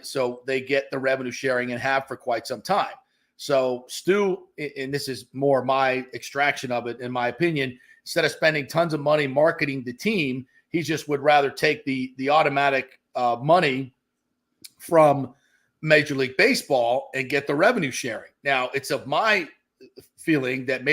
so they get the revenue sharing and have for quite some time. So Stu, and this is more my extraction of it, in my opinion, instead of spending tons of money marketing the team, he just would rather take the automatic money from Major League Baseball and get the revenue sharing. Now, it's of my feeling that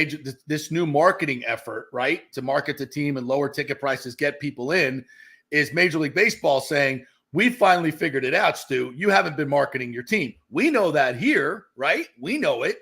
this new marketing effort, right, to market the team and lower ticket prices, get people in, is Major League Baseball saying, we finally figured it out, Stu. You haven't been marketing your team. We know that here, right? We know it.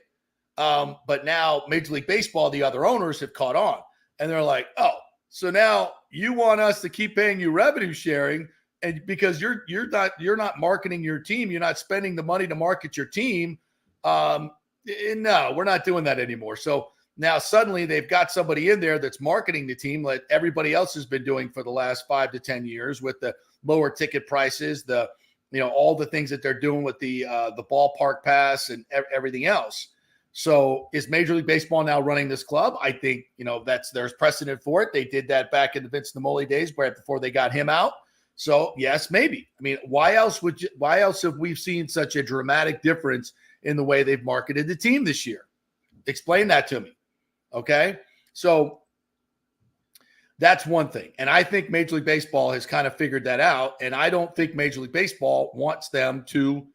But now Major League Baseball, the other owners have caught on. And they're like, oh, so now you want us to keep paying you revenue sharing, and because you're not marketing your team, you're not spending the money to market your team. No, we're not doing that anymore. So now suddenly they've got somebody in there that's marketing the team like everybody else has been doing for the last 5 to 10 years with the lower ticket prices, all the things that they're doing with the ballpark pass and everything else. So is Major League Baseball now running this club? I think, there's precedent for it. They did that back in the Vince Naimoli days right before they got him out. So yes, maybe. I mean, why else have we seen such a dramatic difference in the way they've marketed the team this year? Explain that to me. Okay. So that's one thing. And I think Major League Baseball has kind of figured that out. And I don't think Major League Baseball wants them to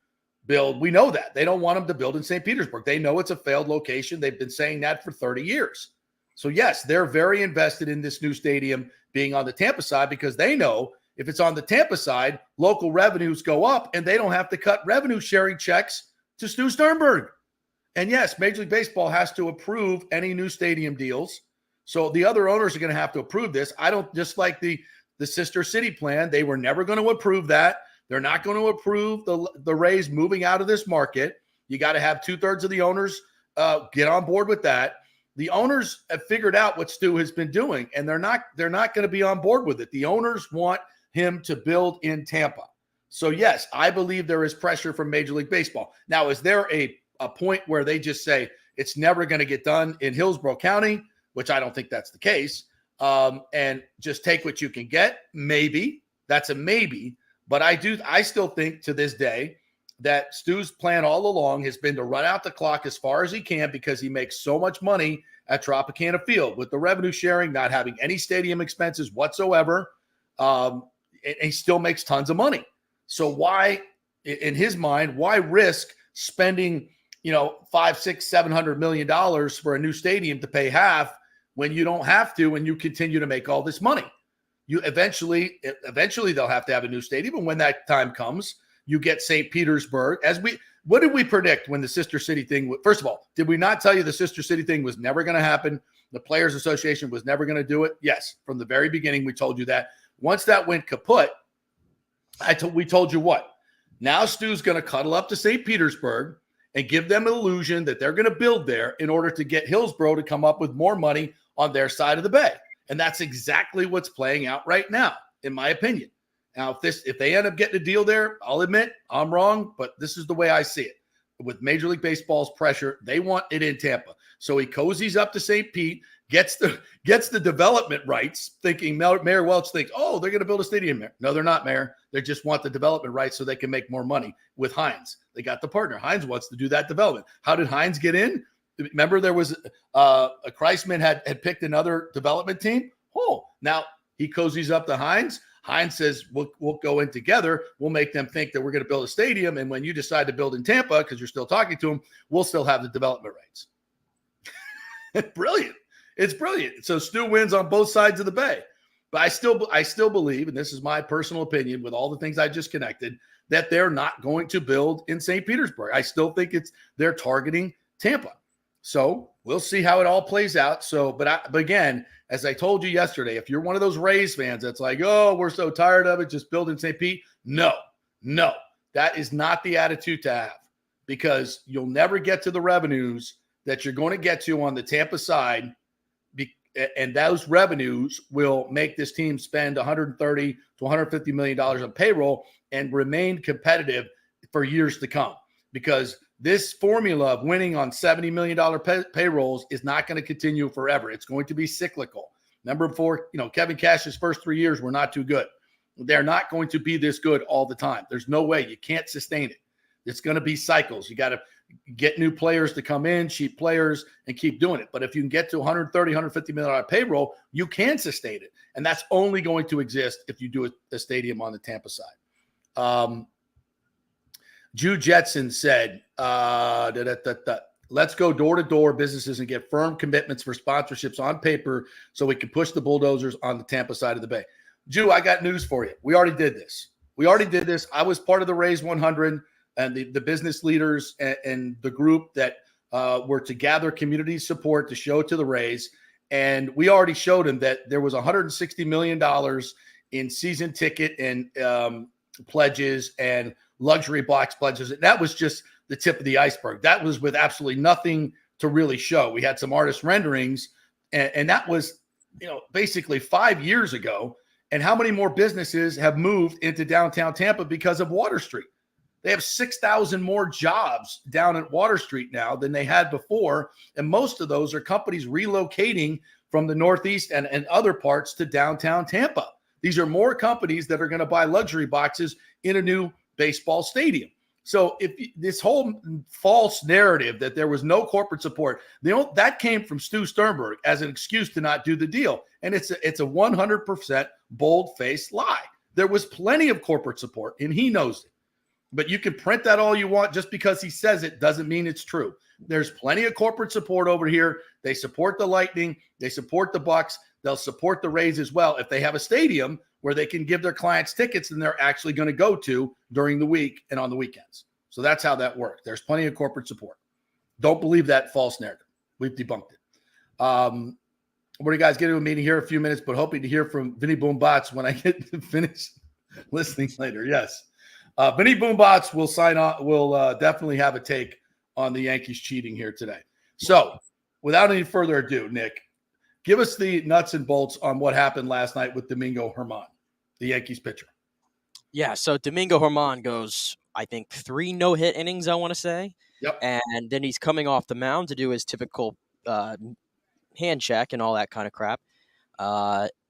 build. We know that. They don't want them to build in St. Petersburg. They know it's a failed location. They've been saying that for 30 years. So yes, they're very invested in this new stadium being on the Tampa side because they know if it's on the Tampa side, local revenues go up and they don't have to cut revenue sharing checks to Stu Sternberg. And yes, Major League Baseball has to approve any new stadium deals. So the other owners are going to have to approve this. I don't, just like the sister city plan, they were never going to approve that. They're not going to approve the Rays moving out of this market. You got to have 2/3 of the owners get on board with that. The owners have figured out what Stu has been doing, and they're not going to be on board with it. The owners want him to build in Tampa. So yes, I believe there is pressure from Major League Baseball. Now, is there a point where they just say it's never going to get done in Hillsborough County, which I don't think that's the case, and just take what you can get? Maybe. That's a maybe. But I still think to this day that Stu's plan all along has been to run out the clock as far as he can because he makes so much money at Tropicana Field with the revenue sharing, not having any stadium expenses whatsoever. And he still makes tons of money. So why, in his mind, why risk spending, $500, $600, $700 million for a new stadium to pay half when you don't have to and you continue to make all this money? You eventually they'll have to have a new stadium. And when that time comes, you get St. Petersburg. What did we predict when the Sister City thing? First of all, did we not tell you the Sister City thing was never going to happen? The Players Association was never going to do it? Yes. From the very beginning, we told you that. Once that went kaput, we told you what? Now Stu's going to cuddle up to St. Petersburg and give them an illusion that they're going to build there in order to get Hillsborough to come up with more money on their side of the bay. And that's exactly what's playing out right now, in my opinion. Now, if they end up getting a deal there, I'll admit I'm wrong, but this is the way I see it. With Major League Baseball's pressure, they want it in Tampa. So he cozies up to St. Pete, gets the development rights, thinking Mayor Welch thinks, oh, they're going to build a stadium there. No, they're not, Mayor. They just want the development rights so they can make more money with Hines. They got the partner. Hines wants to do that development. How did Hines get in? Remember, there was a Kreisman had picked another development team. Oh, now he cozies up to Hines. Hines says, we'll go in together. We'll make them think that we're going to build a stadium. And when you decide to build in Tampa, because you're still talking to them, we'll still have the development rights. Brilliant. It's brilliant. So Stu wins on both sides of the bay. But I still believe, and this is my personal opinion with all the things I just connected, that they're not going to build in St. Petersburg. I still think they're targeting Tampa. So we'll see how it all plays out. So, but again, as I told you yesterday, if you're one of those Rays fans that's like, oh, we're so tired of it, just build in St. Pete. No, that is not the attitude to have, because you'll never get to the revenues that you're going to get to on the Tampa side. And those revenues will make this team spend $130 to $150 million on payroll and remain competitive for years to come, because this formula of winning on $70 million payrolls is not going to continue forever. It's going to be cyclical. Number 4, Kevin Cash's first 3 years were not too good. they're not going to be this good all the time. There's no way. You can't sustain it. It's going to be cycles. You got to get new players to come in, cheap players, and keep doing it. But if you can get to $130, $150 million payroll, you can sustain it. And that's only going to exist if you do a stadium on the Tampa side. Jew Jetson said, let's go door to door businesses and get firm commitments for sponsorships on paper so we can push the bulldozers on the Tampa side of the Bay. Jew, I got news for you. We already did this. I was part of the Raise 100 and the business leaders and the group that were to gather community support to show to the Rays. And we already showed them that there was $160 million in season ticket and pledges and luxury box pledges. And that was just the tip of the iceberg. That was with absolutely nothing to really show. We had some artist renderings, and that was, basically 5 years ago. And how many more businesses have moved into downtown Tampa because of Water Street? They have 6,000 more jobs down at Water Street now than they had before. And most of those are companies relocating from the Northeast and other parts to downtown Tampa. These are more companies that are going to buy luxury boxes in a new baseball stadium. So if this whole false narrative that there was no corporate support, that came from Stu Sternberg as an excuse to not do the deal. And it's a 100% bold-faced lie. There was plenty of corporate support, and he knows it. But you can print that all you want. Just because he says it doesn't mean it's true. There's plenty of corporate support over here. They support the Lightning. They support the Bucks. They'll support the Rays as well if they have a stadium where they can give their clients tickets and they're actually going to go to during the week and on the weekends. So that's how that works. There's plenty of corporate support. Don't believe that false narrative. We've debunked it. What do you guys get to a meeting here in a few minutes, but hoping to hear from Vinny Boombots when I get to finish listening later. Yes. Vinny Boombots will sign on. Will definitely have a take on the Yankees cheating here today. So without any further ado, Nick, give us the nuts and bolts on what happened last night with Domingo Germán, the Yankees pitcher. Yeah, so Domingo Germán goes, I think, 3 no-hit innings, I want to say. Yep. And then he's coming off the mound to do his typical hand check and all that kind of crap.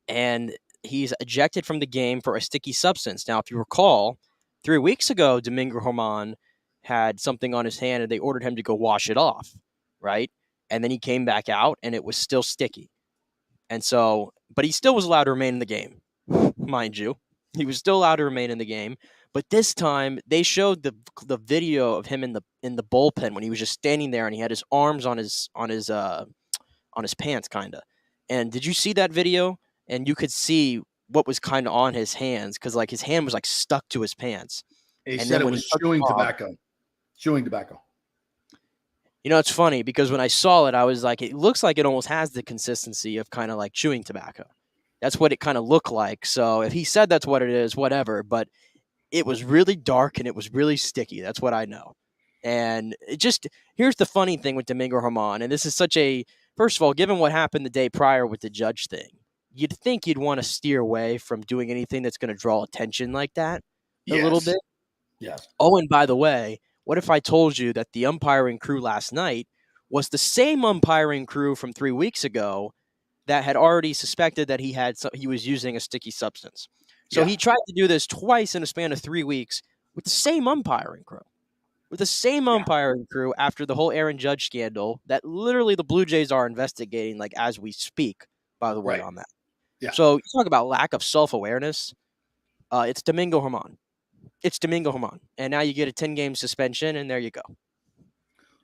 And he's ejected from the game for a sticky substance. Now, if you recall, 3 weeks ago, Domingo Germán had something on his hand and they ordered him to go wash it off, right? And then he came back out and it was still sticky. And so, but he still was allowed to remain in the game, mind you. He was still allowed to remain in the game. But this time they showed the video of him in the bullpen when he was just standing there and he had his arms on his pants, kind of. And did you see that video? And you could see what was kind of on his hands because like his hand was like stuck to his pants. He said it was chewing tobacco. Chewing tobacco. It's funny because when I saw it, I was like, it looks like it almost has the consistency of kind of like chewing tobacco. That's what it kind of looked like. So if he said that's what it is, whatever. But it was really dark and it was really sticky. That's what I know. And here's the funny thing with Domingo Germán. And this is first of all, given what happened the day prior with the Judge thing, you'd think you'd want to steer away from doing anything that's going to draw attention like that a little bit. Yes. Oh, and by the way, what if I told you that the umpiring crew last night was the same umpiring crew from 3 weeks ago that had already suspected that he was using a sticky substance. So he tried to do this twice in a span of 3 weeks with the same umpiring crew. Umpiring crew after the whole Aaron Judge scandal that literally the Blue Jays are investigating like as we speak, by the way, on that. Yeah. So you talk about lack of self-awareness. It's Domingo Germán. And now you get a 10-game suspension, and there you go.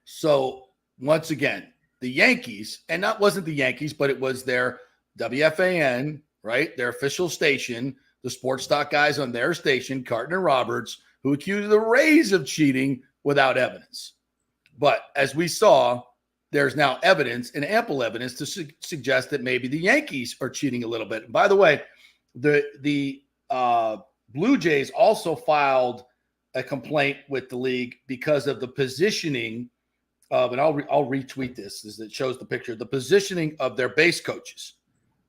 So once again, the Yankees, and that wasn't the Yankees, but it was their WFAN, right? Their official station, the sports talk guys on their station, Carton and Roberts, who accused the Rays of cheating without evidence. But as we saw, there's now evidence and ample evidence to suggest that maybe the Yankees are cheating a little bit. And by the way, the Blue Jays also filed a complaint with the league because of the positioning of, and I'll retweet this as it shows the picture, the positioning of their base coaches.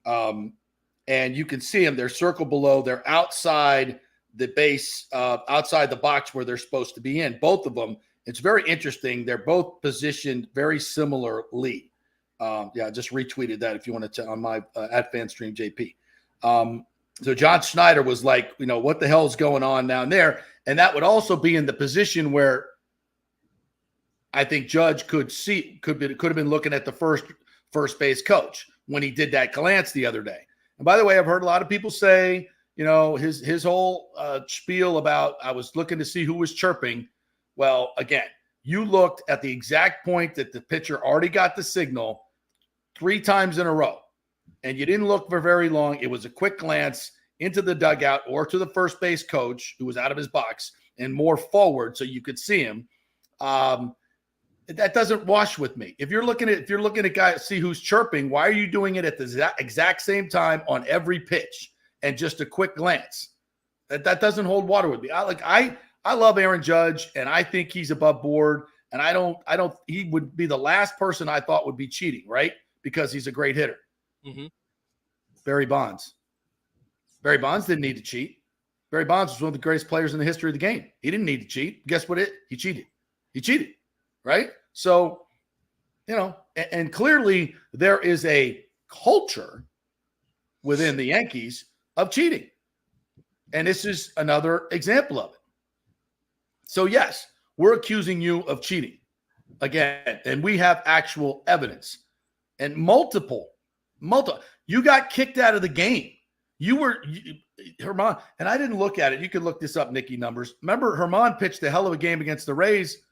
And you can see them, they're circled below, they're outside the base, outside the box where they're supposed to be in, both of them. It's very interesting. They're both positioned very similarly. Just retweeted that if you want to on my at FanStream JP. So John Schneider was like, what the hell's going on down there? And that would also be in the position where I think Judge could have been looking at the first base coach when he did that glance the other day. And by the way, I've heard a lot of people say, his whole spiel about I was looking to see who was chirping. Well, again, you looked at the exact point that the pitcher already got the signal 3 times in a row, and you didn't look for very long. It was a quick glance into the dugout or to the first base coach who was out of his box and more forward so you could see him. That doesn't wash with me. If you're looking at guys, see who's chirping, why are you doing it at the exact same time on every pitch and just a quick glance? That doesn't hold water with me. I love Aaron Judge, and I think he's above board. And I don't. He would be the last person I thought would be cheating, right? Because he's a great hitter. Mm-hmm. Barry Bonds. Barry Bonds didn't need to cheat. Barry Bonds was one of the greatest players in the history of the game. He didn't need to cheat. Guess what? He cheated. He cheated, right? So, and clearly there is a culture within the Yankees of cheating. And this is another example of it. So, yes, we're accusing you of cheating again, and we have actual evidence and multiple. You got kicked out of the game. Herman, and I didn't look at it. You could look this up, Nicky numbers. Remember, Herman pitched a hell of a game against the Rays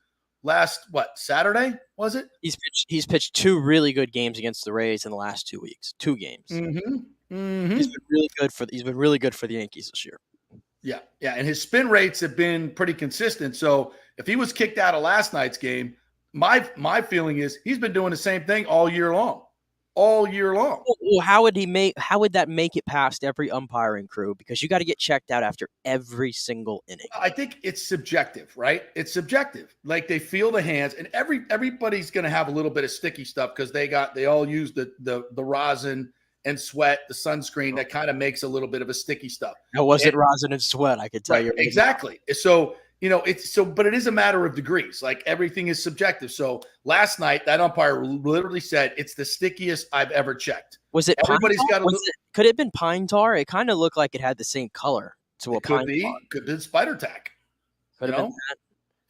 last, Saturday, was it? He's pitched 2 really good games against the Rays in the last 2 weeks. 2 games. Mm-hmm. Mm-hmm. He's been really good for the Yankees this year. Yeah, and his spin rates have been pretty consistent. So if he was kicked out of last night's game, my feeling is he's been doing the same thing all year long. All year long. Well, how would that make it past every umpiring crew? Because you got to get checked out after every single inning. I think it's subjective, right? It's subjective. Like they feel the hands, and everybody's going to have a little bit of sticky stuff because they all use the rosin and sweat, the sunscreen that kind of makes a little bit of a sticky stuff. Now, was it rosin and sweat? I could tell you exactly. So. But it is a matter of degrees. Like everything is subjective. So last night, that umpire literally said it's the stickiest I've ever checked. Was it? Everybody's got could it have been pine tar? It kind of looked like it had the same color to a pine tar. Could have been spider tack. Could have been that.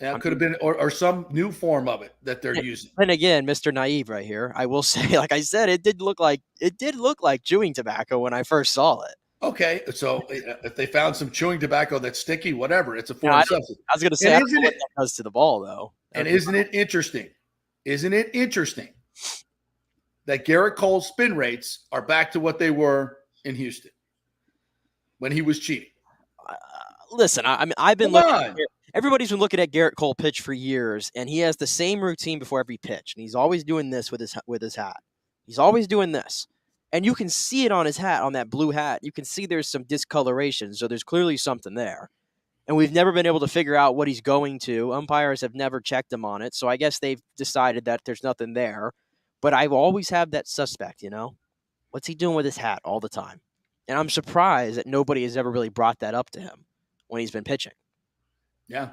Yeah, it could have been or some new form of it that they're using. And again, Mr. Naive right here. I will say, like I said, it did look like chewing tobacco when I first saw it. Okay, so if they found some chewing tobacco that's sticky, whatever, it's a foreign substance. I was going to say, I don't know what that does to the ball, though. And isn't it interesting? Isn't it interesting that Garrett Cole's spin rates are back to what they were in Houston when he was cheating? Listen, I mean, I've been looking. Everybody's been looking at Garrett Cole pitch for years, and he has the same routine before every pitch, and he's always doing this with his hat. He's always doing this. And you can see it on his hat, on that blue hat. You can see there's some discoloration, so there's clearly something there. And we've never been able to figure out what he's going to. Umpires have never checked him on it, so I guess they've decided that there's nothing there. But I've always had that suspect, What's he doing with his hat all the time? And I'm surprised that nobody has ever really brought that up to him when he's been pitching. Yeah.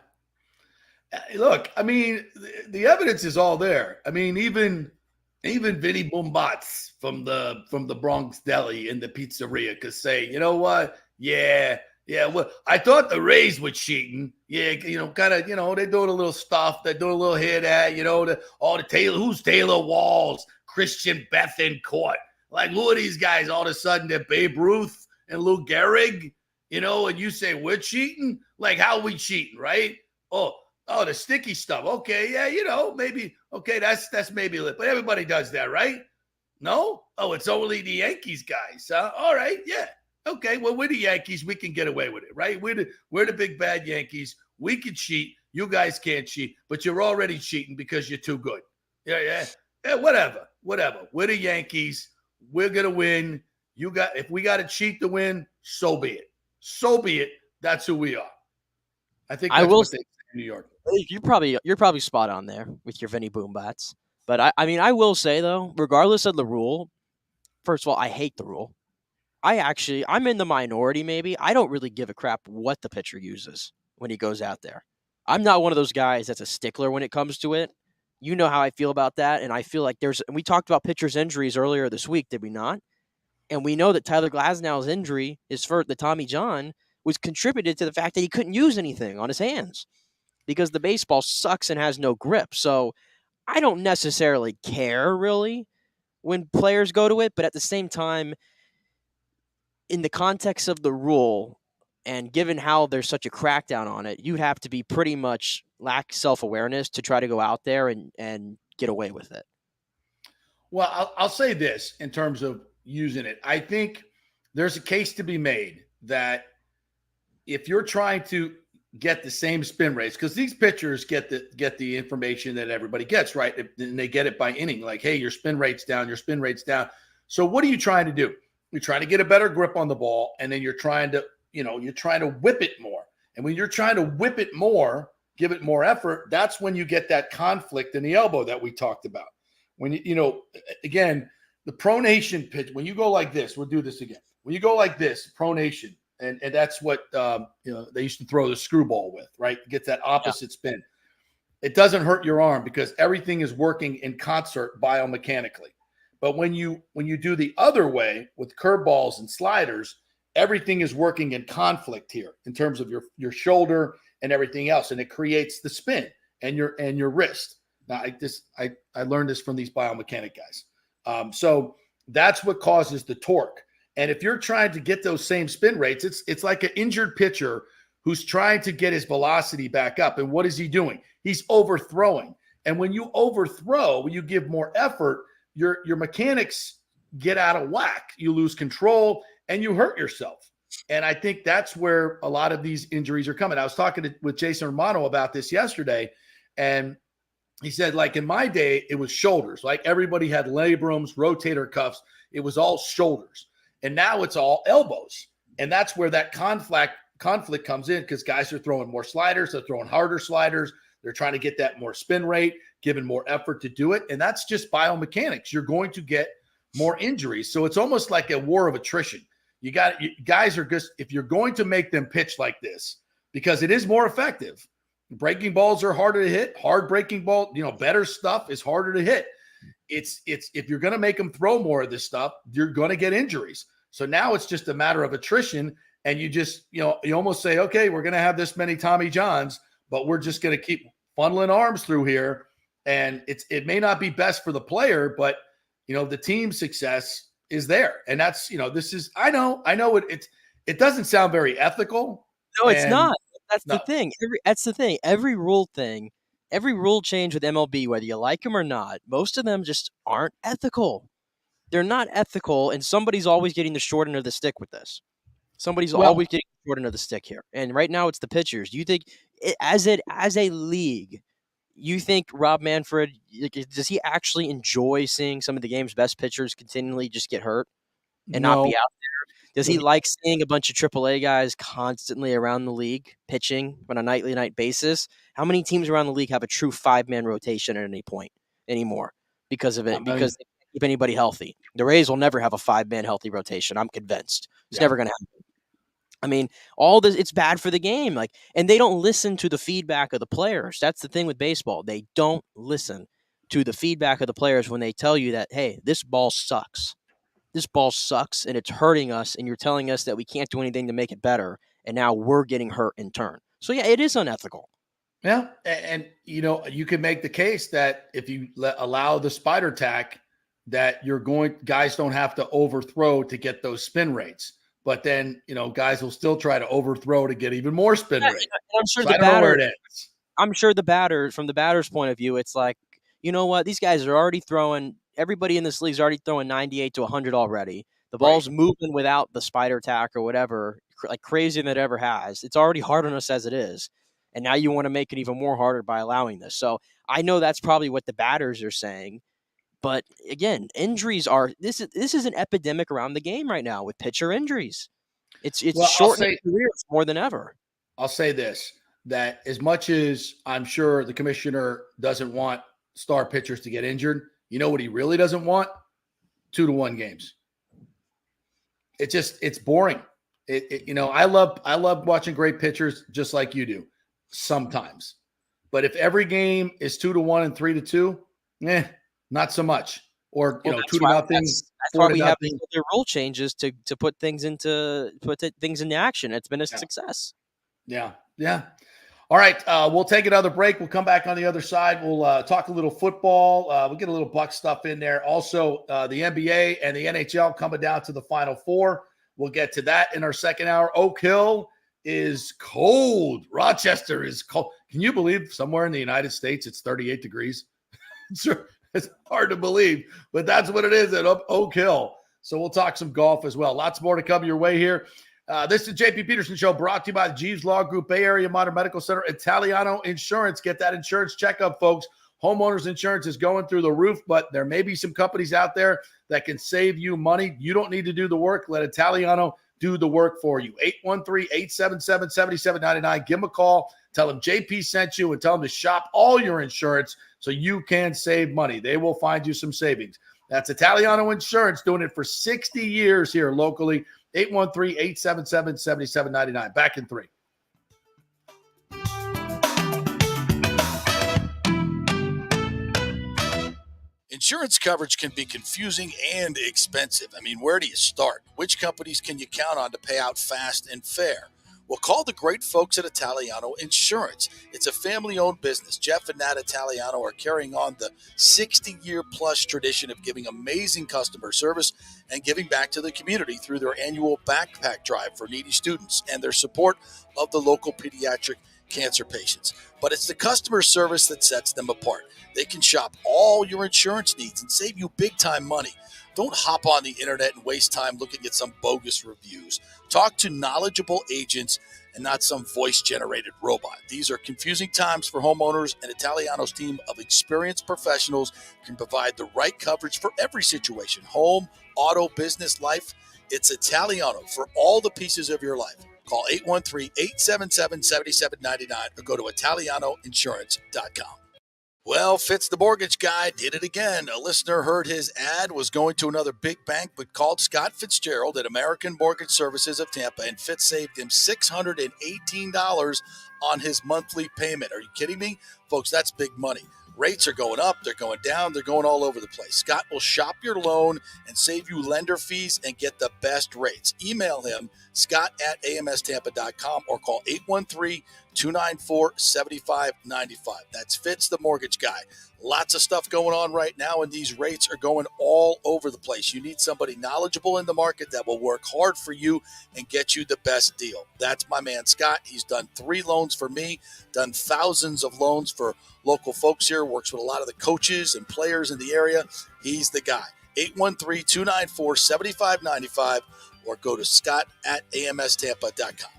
Look, I mean, the evidence is all there. I mean, even Vinny Boombatz from the Bronx Deli in the pizzeria could say, you know what? Yeah. Well, I thought the Rays were cheating. Yeah, they're doing a little stuff. They're doing a little here, that, all the Taylor. Who's Taylor Walls? Christian Bethancourt. Like, who are these guys? All of a sudden, they're Babe Ruth and Lou Gehrig, and you say we're cheating? Like, how are we cheating, right? Oh, the sticky stuff. Okay, yeah, maybe. Okay, that's maybe a little, but everybody does that, right? No? Oh, it's only the Yankees guys. All right, yeah. Okay, well, we're the Yankees. We can get away with it, right? We're the big bad Yankees. We can cheat. You guys can't cheat, but you're already cheating because you're too good. Yeah, whatever. We're the Yankees. We're gonna win. If we got to cheat to win, so be it. So be it. That's who we are. I think that's what they say in New York. You're probably spot on there with your Vinny Boombats. But I will say though, regardless of the rule, first of all, I hate the rule. I'm in the minority maybe. I don't really give a crap what the pitcher uses when he goes out there. I'm not one of those guys that's a stickler when it comes to it. You know how I feel about that, and I feel like and we talked about pitchers' injuries earlier this week, did we not? And we know that Tyler Glasnow's injury, the Tommy John, was contributed to the fact that he couldn't use anything on his hands because the baseball sucks and has no grip. So I don't necessarily care really when players go to it, but at the same time, in the context of the rule and given how there's such a crackdown on it, you'd have to be pretty much lack self-awareness to try to go out there and get away with it. Well, I'll say this in terms of using it. I think there's a case to be made that if you're trying to get the same spin rates, because these pitchers get the information that everybody gets, right? And they get it by inning, like, hey, your spin rate's down, your spin rate's down. So what are you trying to do? You're trying to get a better grip on the ball, and then you're trying to whip it more. And when you're trying to whip it more, give it more effort, that's when you get that conflict in the elbow that we talked about. When again, the pronation pitch, when you go like this, we'll do this again. When you go like this, pronation, and that's what they used to throw the screwball with, right? Get that opposite spin. It doesn't hurt your arm because everything is working in concert biomechanically. But when you do the other way with curveballs and sliders, everything is working in conflict here in terms of your shoulder and everything else, and it creates the spin and your wrist. Now, I learned this from these biomechanic guys. So that's what causes the torque. And if you're trying to get those same spin rates, it's like an injured pitcher who's trying to get his velocity back up. And what is he doing? He's overthrowing. And when you overthrow, when you give more effort, your mechanics get out of whack. You lose control and you hurt yourself. And I think that's where a lot of these injuries are coming. I was talking with Jason Romano about this yesterday, and he said, like, in my day, it was shoulders. Like, everybody had labrums, rotator cuffs. It was all shoulders. And now it's all elbows. And that's where that conflict comes in, because guys are throwing more sliders. They're throwing harder sliders. They're trying to get that more spin rate, giving more effort to do it. And that's just biomechanics. You're going to get more injuries. So it's almost like a war of attrition. Guys are just, if you're going to make them pitch like this, because it is more effective. Breaking balls are harder to hit. Hard breaking ball, better stuff is harder to hit. It's if you're going to make them throw more of this stuff, you're going to get injuries. So now it's just a matter of attrition, and you just, you almost say, okay, we're going to have this many Tommy Johns, but we're just going to keep funneling arms through here. And it may not be best for the player, but the team success is there. And that's, I know it doesn't sound very ethical. No, it's not. That's the thing. That's the thing. Every rule change with MLB, whether you like them or not, most of them just aren't ethical. They're not ethical, and somebody's always getting the short end of the stick with this. Somebody's always getting the short end of the stick here. And right now it's the pitchers. Do you think, as a league, you think Rob Manfred, does he actually enjoy seeing some of the game's best pitchers continually just get hurt and not be out there? Does he like seeing a bunch of AAA guys constantly around the league pitching on a nightly night basis? How many teams around the league have a true 5-man rotation at any point anymore because of it? Because they can't keep anybody healthy. The Rays will never have a 5-man healthy rotation. I'm convinced. It's never going to happen. I mean, all this, it's bad for the game. And they don't listen to the feedback of the players. That's the thing with baseball. They don't listen to the feedback of the players when they tell you that, hey, this ball sucks. This ball sucks and it's hurting us, and you're telling us that we can't do anything to make it better, and now we're getting hurt in turn. So, yeah, it is unethical. Yeah, and you can make the case that if you allow the spider tack, that guys don't have to overthrow to get those spin rates. But then, guys will still try to overthrow to get even more spin rate. I'm sure so I don't know where it ends. I'm sure from the batter's point of view, it's like, you know what? These guys are already throwing. Everybody in this league is already throwing 98 to 100 already. The ball's moving without the spider tack or whatever, like crazier than it ever has. It's already hard on us as it is. And now you want to make it even more harder by allowing this. So I know that's probably what the batters are saying. But again, injuries are this is an epidemic around the game right now with pitcher injuries. It's shortening careers more than ever. I'll say this, that as much as I'm sure the commissioner doesn't want star pitchers to get injured, you know what he really doesn't want? 2-1 games. It's boring. I love watching great pitchers just like you do sometimes. But if every game is 2-1 and 3-2, not so much. or Well, 2-0, that's why we have the rule changes to put things into action. It's been a success. Yeah. All right, we'll take another break. We'll come back on the other side. We'll talk a little football. We'll get a little Buck stuff in there. Also, the NBA and the NHL coming down to the Final Four. We'll get to that in our second hour. Oak Hill is cold. Rochester is cold. Can you believe somewhere in the United States it's 38 degrees? It's hard to believe, but that's what it is at Oak Hill. So we'll talk some golf as well. Lots more to come your way here. This is JP Peterson Show, brought to you by the Jeeves Law Group, Bay Area Modern Medical Center, Italiano Insurance. Get that insurance checkup, folks. Homeowners insurance is going through the roof, but there may be some companies out there that can save you money. You don't need to do the work. Let Italiano do the work for you. 813-877-7799. Give them a call. Tell them JP sent you and tell them to shop all your insurance so you can save money. They will find you some savings. That's Italiano Insurance, doing it for 60 years here locally. 813-877-7799. Back in 3. Insurance coverage can be confusing and expensive. I mean, where do you start? Which companies can you count on to pay out fast and fair? Well, call the great folks at Italiano Insurance. It's a family-owned business. Jeff and Nat Italiano are carrying on the 60-year-plus tradition of giving amazing customer service and giving back to the community through their annual backpack drive for needy students and their support of the local pediatric cancer patients. But it's the customer service that sets them apart. They can shop all your insurance needs and save you big-time money. Don't hop on the internet and waste time looking at some bogus reviews. Talk to knowledgeable agents and not some voice-generated robot. These are confusing times for homeowners, and Italiano's team of experienced professionals can provide the right coverage for every situation: home, auto, business, life. It's Italiano for all the pieces of your life. Call 813-877-7799 or go to italianoinsurance.com. Well, Fitz the mortgage guy did it again. A listener heard his ad, was going to another big bank, but called Scott Fitzgerald at American Mortgage Services of Tampa, and Fitz saved him $618 on his monthly payment. Are you kidding me? Folks, that's big money. Rates are going up, they're going down, they're going all over the place. Scott will shop your loan and save you lender fees and get the best rates. Email him, scott@amstampa.com, or call 813-294-7595. That's Fitz the mortgage guy. Lots of stuff going on right now, and these rates are going all over the place. You need somebody knowledgeable in the market that will work hard for you and get you the best deal. That's my man, Scott. He's done 3 loans for me, done thousands of loans for local folks here, works with a lot of the coaches and players in the area. He's the guy. 813-294-7595, or go to scott@amstampa.com.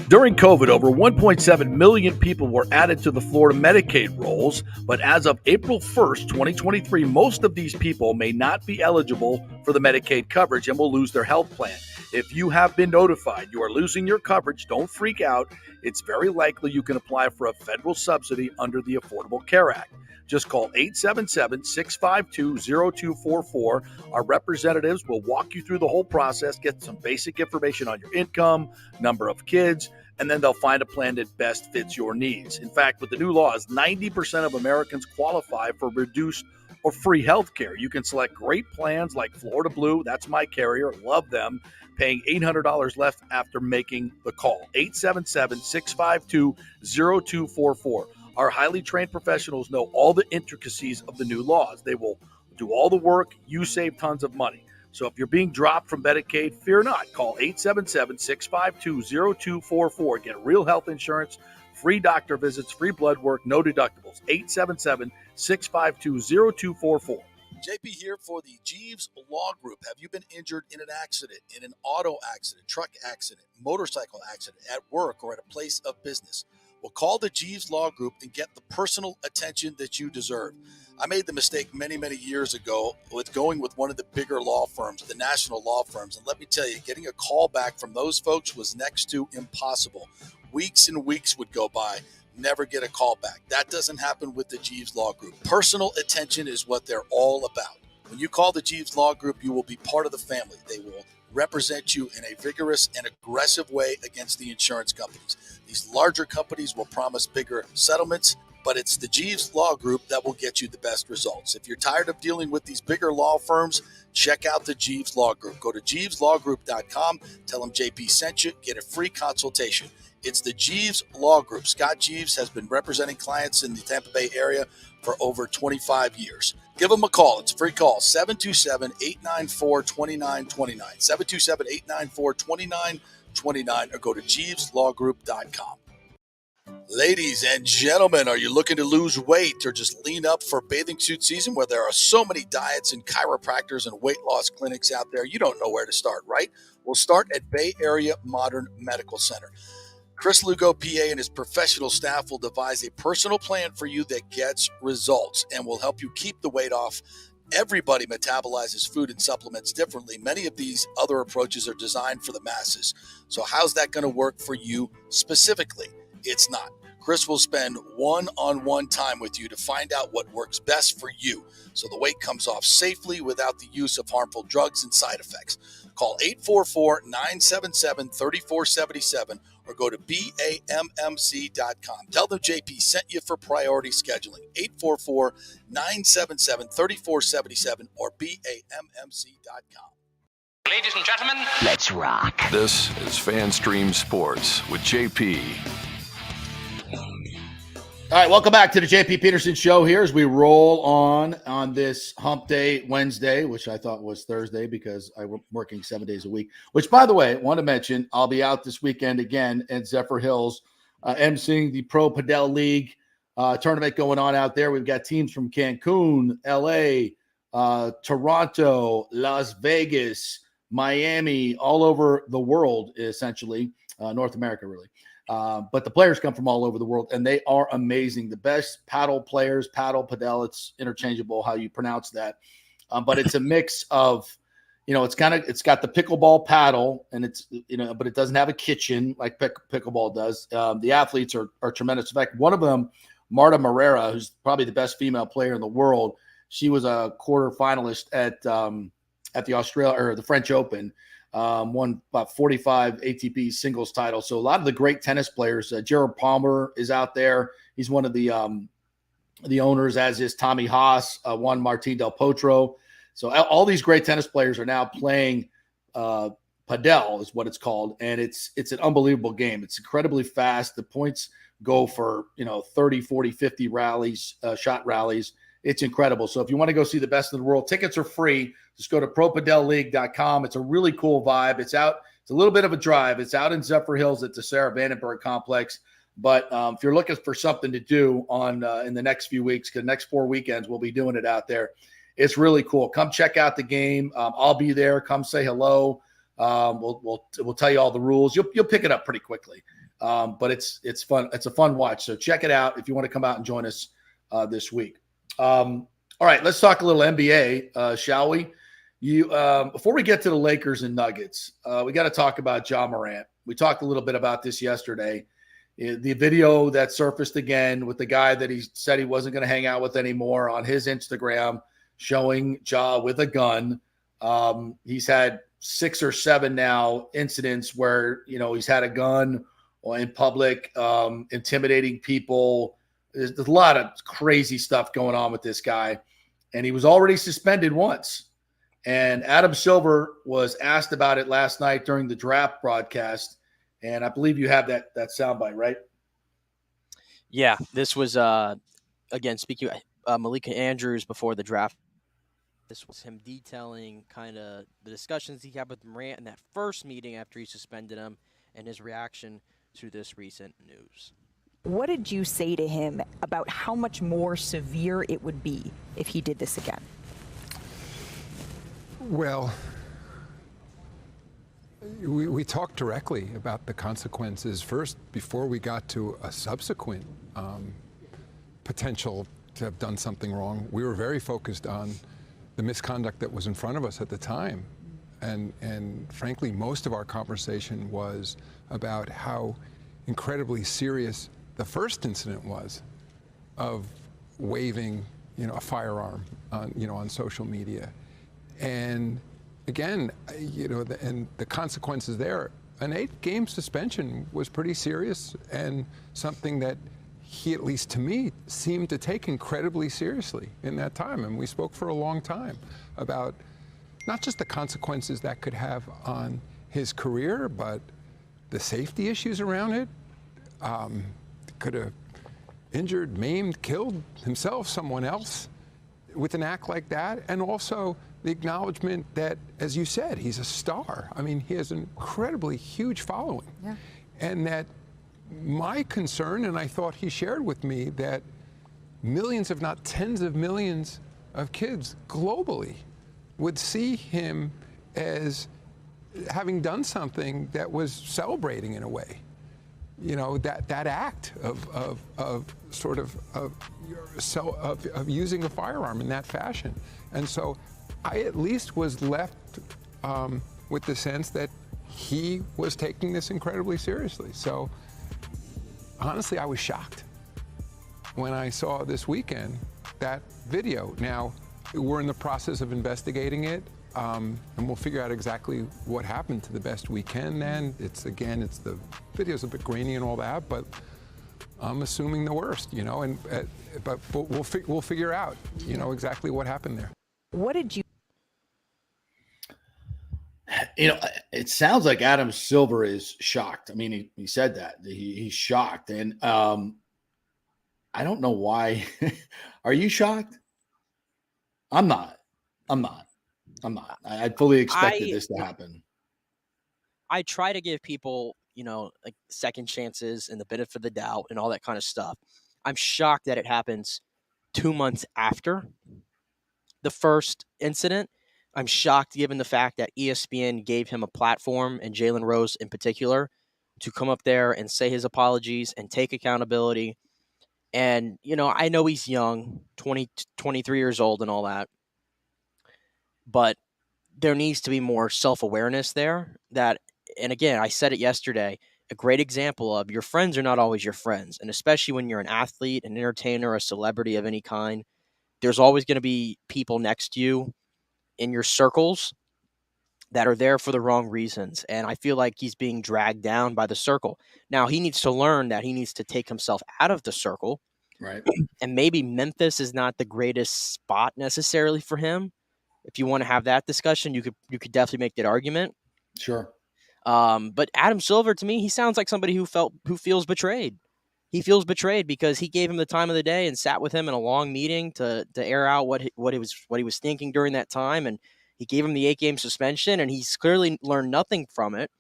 During COVID, over 1.7 million people were added to the Florida Medicaid rolls, but as of April 1st, 2023, most of these people may not be eligible for the Medicaid coverage and will lose their health plan. If you have been notified you are losing your coverage, don't freak out. It's very likely you can apply for a federal subsidy under the Affordable Care Act. Just call 877-652-0244. Our representatives will walk you through the whole process, get some basic information on your income, number of kids, and then they'll find a plan that best fits your needs. In fact, with the new laws, 90% of Americans qualify for reduced or free health care. You can select great plans like Florida Blue. That's my carrier. Love them. Paying $800 left after making the call. 877-652-0244. Our highly trained professionals know all the intricacies of the new laws. They will do all the work. You save tons of money. So if you're being dropped from Medicaid, fear not. Call 877-652-0244. Get real health insurance, free doctor visits, free blood work, no deductibles. 877-652-0244. JP here for the Jeeves Law Group. Have you been injured in an accident, in an auto accident, truck accident, motorcycle accident, at work, or at a place of business? Well, call the Jeeves Law Group and get the personal attention that you deserve. I made the mistake many, many years ago with going with one of the bigger law firms, the national law firms. And let me tell you, getting a call back from those folks was next to impossible. Weeks and weeks would go by, never get a call back. That doesn't happen with the Jeeves Law Group. Personal attention is what they're all about. When you call the Jeeves Law Group, you will be part of the family. They will represent you in a vigorous and aggressive way against the insurance companies. These larger companies will promise bigger settlements, but it's the Jeeves Law Group that will get you the best results. If you're tired of dealing with these bigger law firms, check out the Jeeves Law Group. Go to JeevesLawGroup.com, tell them JP sent you, get a free consultation. It's the Jeeves Law Group. Scott Jeeves has been representing clients in the Tampa Bay area for over 25 years. Give them a call. It's a free call, 727-894-2929, 727-894-2929, or go to JeevesLawGroup.com. Ladies and gentlemen, are you looking to lose weight or just lean up for bathing suit season where there are so many diets and chiropractors and weight loss clinics out there? You don't know where to start, right? We'll start at Bay Area Modern Medical Center. Chris Lugo, PA, and his professional staff will devise a personal plan for you that gets results and will help you keep the weight off. Everybody metabolizes food and supplements differently. Many of these other approaches are designed for the masses. So how's that going to work for you specifically? It's not. Chris will spend one-on-one time with you to find out what works best for you so the weight comes off safely without the use of harmful drugs and side effects. Call 844-977-3477 or go to BAMMC.com. Tell them JP sent you for priority scheduling. 844-977-3477 or BAMMC.com. Ladies and gentlemen, let's rock. This is FanStream Sports with JP. All right, welcome back to the JP Peterson Show here as we roll on this Hump Day Wednesday, which I thought was Thursday because I'm working 7 days a week, which, by the way, I want to mention, I'll be out this weekend again at Zephyr Hills, emceeing the Pro Padel League tournament going on out there. We've got teams from Cancun, LA, Toronto, Las Vegas, Miami, all over the world, essentially, North America, really. But the players come from all over the world, and they are amazing. The best paddle players, padel, it's interchangeable how you pronounce that. But it's a mix of, it's got the pickleball paddle, and but it doesn't have a kitchen like pickleball does. The athletes are tremendous. In fact, one of them, Marta Morera, who's probably the best female player in the world, she was a quarter finalist at the the French Open. Won about 45 ATP singles titles. So a lot of the great tennis players, Jared Palmer is out there. He's one of the owners, as is Tommy Haas, Juan Martín del Potro. So all these great tennis players are now playing padel is what it's called. And it's an unbelievable game. It's incredibly fast. The points go for, 30, 40, 50 rallies, shot rallies. It's incredible. So if you want to go see the best in the world, tickets are free. Just go to ProPadelLeague.com. It's a really cool vibe. It's a little bit of a drive. It's out in Zephyr Hills at the Sarah Vandenberg Complex. But if you're looking for something to do in the next few weeks, because the next 4 weekends we'll be doing it out there. It's really cool. Come check out the game. I'll be there. Come say hello. We'll tell you all the rules. You'll pick it up pretty quickly. But it's fun. It's a fun watch. So check it out if you want to come out and join us this week. All right, let's talk a little NBA, shall we? Before we get to the Lakers and Nuggets, we got to talk about Ja Morant. We talked a little bit about this yesterday. The video that surfaced again with the guy that he said he wasn't going to hang out with anymore on his Instagram, showing Ja with a gun. He's had 6 or 7 now incidents where, he's had a gun in public, intimidating people. There's a lot of crazy stuff going on with this guy. And he was already suspended once. And Adam Silver was asked about it last night during the draft broadcast. And I believe you have that soundbite, right? Yeah, this was, again, speaking of Malika Andrews before the draft. This was him detailing kind of the discussions he had with Morant in that first meeting after he suspended him and his reaction to this recent news. What did you say to him about how much more severe it would be if he did this again? Well, we talked directly about the consequences first before we got to a subsequent potential to have done something wrong. We were very focused on the misconduct that was in front of us at the time. And frankly, most of our conversation was about how incredibly serious the first incident was of waving, a firearm on social media. And again, and the consequences there, an 8-game suspension was pretty serious and something that he, at least to me, seemed to take incredibly seriously in that time. And we spoke for a long time about not just the consequences that could have on his career, but the safety issues around it. Could have injured, maimed, killed himself, someone else with an act like that. And also the acknowledgement that, as you said, he's a star. I mean, he has an incredibly huge following. Yeah. And that my concern, and I thought he shared with me, that millions, if not tens of millions of kids globally would see him as having done something that was celebrating in a way. You know, that act of using a firearm in that fashion. And so I at least was left with the sense that he was taking this incredibly seriously. So honestly, I was shocked when I saw this weekend that video. Now, we're in the process of investigating it, and we'll figure out exactly what happened to the best we can then. It's the video's a bit grainy and all that, but I'm assuming the worst, you know, but we'll figure out, you know, exactly what happened there. What did you... You know, it sounds like Adam Silver is shocked. I mean, he said that. He's shocked. And I don't know why. Are you shocked? I'm not. I fully expected this to happen. I try to give people, you know, like second chances and the benefit of the doubt and all that kind of stuff. I'm shocked that it happens 2 months after the first incident. I'm shocked given the fact that ESPN gave him a platform, and Jalen Rose in particular, to come up there and say his apologies and take accountability. And, you know, I know he's young, 23 years old and all that, but there needs to be more self-awareness there. That, and again, I said it yesterday, a great example of your friends are not always your friends. And especially when you're an athlete, an entertainer, a celebrity of any kind, there's always going to be people next to you in your circles that are there for the wrong reasons. And I feel like he's being dragged down by the circle. Now, he needs to learn that he needs to take himself out of the circle. Right. And maybe Memphis is not the greatest spot necessarily for him. If you want to have that discussion, you could definitely make that argument. Sure. But Adam Silver, to me, he sounds like somebody who feels betrayed. He feels betrayed because he gave him the time of the day and sat with him in a long meeting to air out what he was thinking during that time, and he gave him the 8-game suspension, and he's clearly learned nothing from it.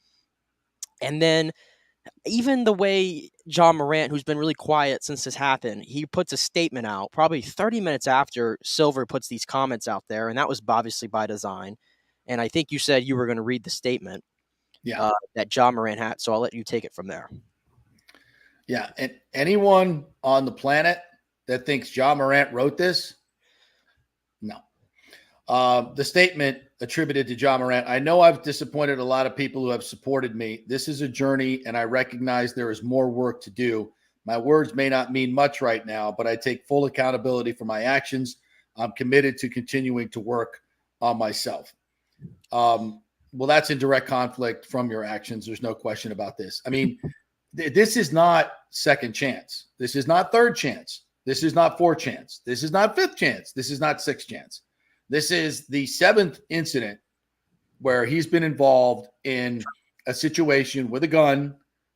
And then even the way John Morant, who's been really quiet since this happened, he puts a statement out probably 30 minutes after Silver puts these comments out there, and that was obviously by design. And I think you said you were going to read the statement that John Morant had, so I'll let you take it from there. Yeah, and anyone on the planet that thinks John Morant wrote this, no. The statement attributed to John Morant, I know I've disappointed a lot of people who have supported me. This is a journey, and I recognize there is more work to do. My words may not mean much right now, but I take full accountability for my actions. I'm committed to continuing to work on myself. Well, that's in direct conflict from your actions. There's no question about this. I mean, this is not second chance. This is not third chance. This is not fourth chance. This is not fifth chance. This is not sixth chance. This is the seventh incident where he's been involved in a situation with a gun,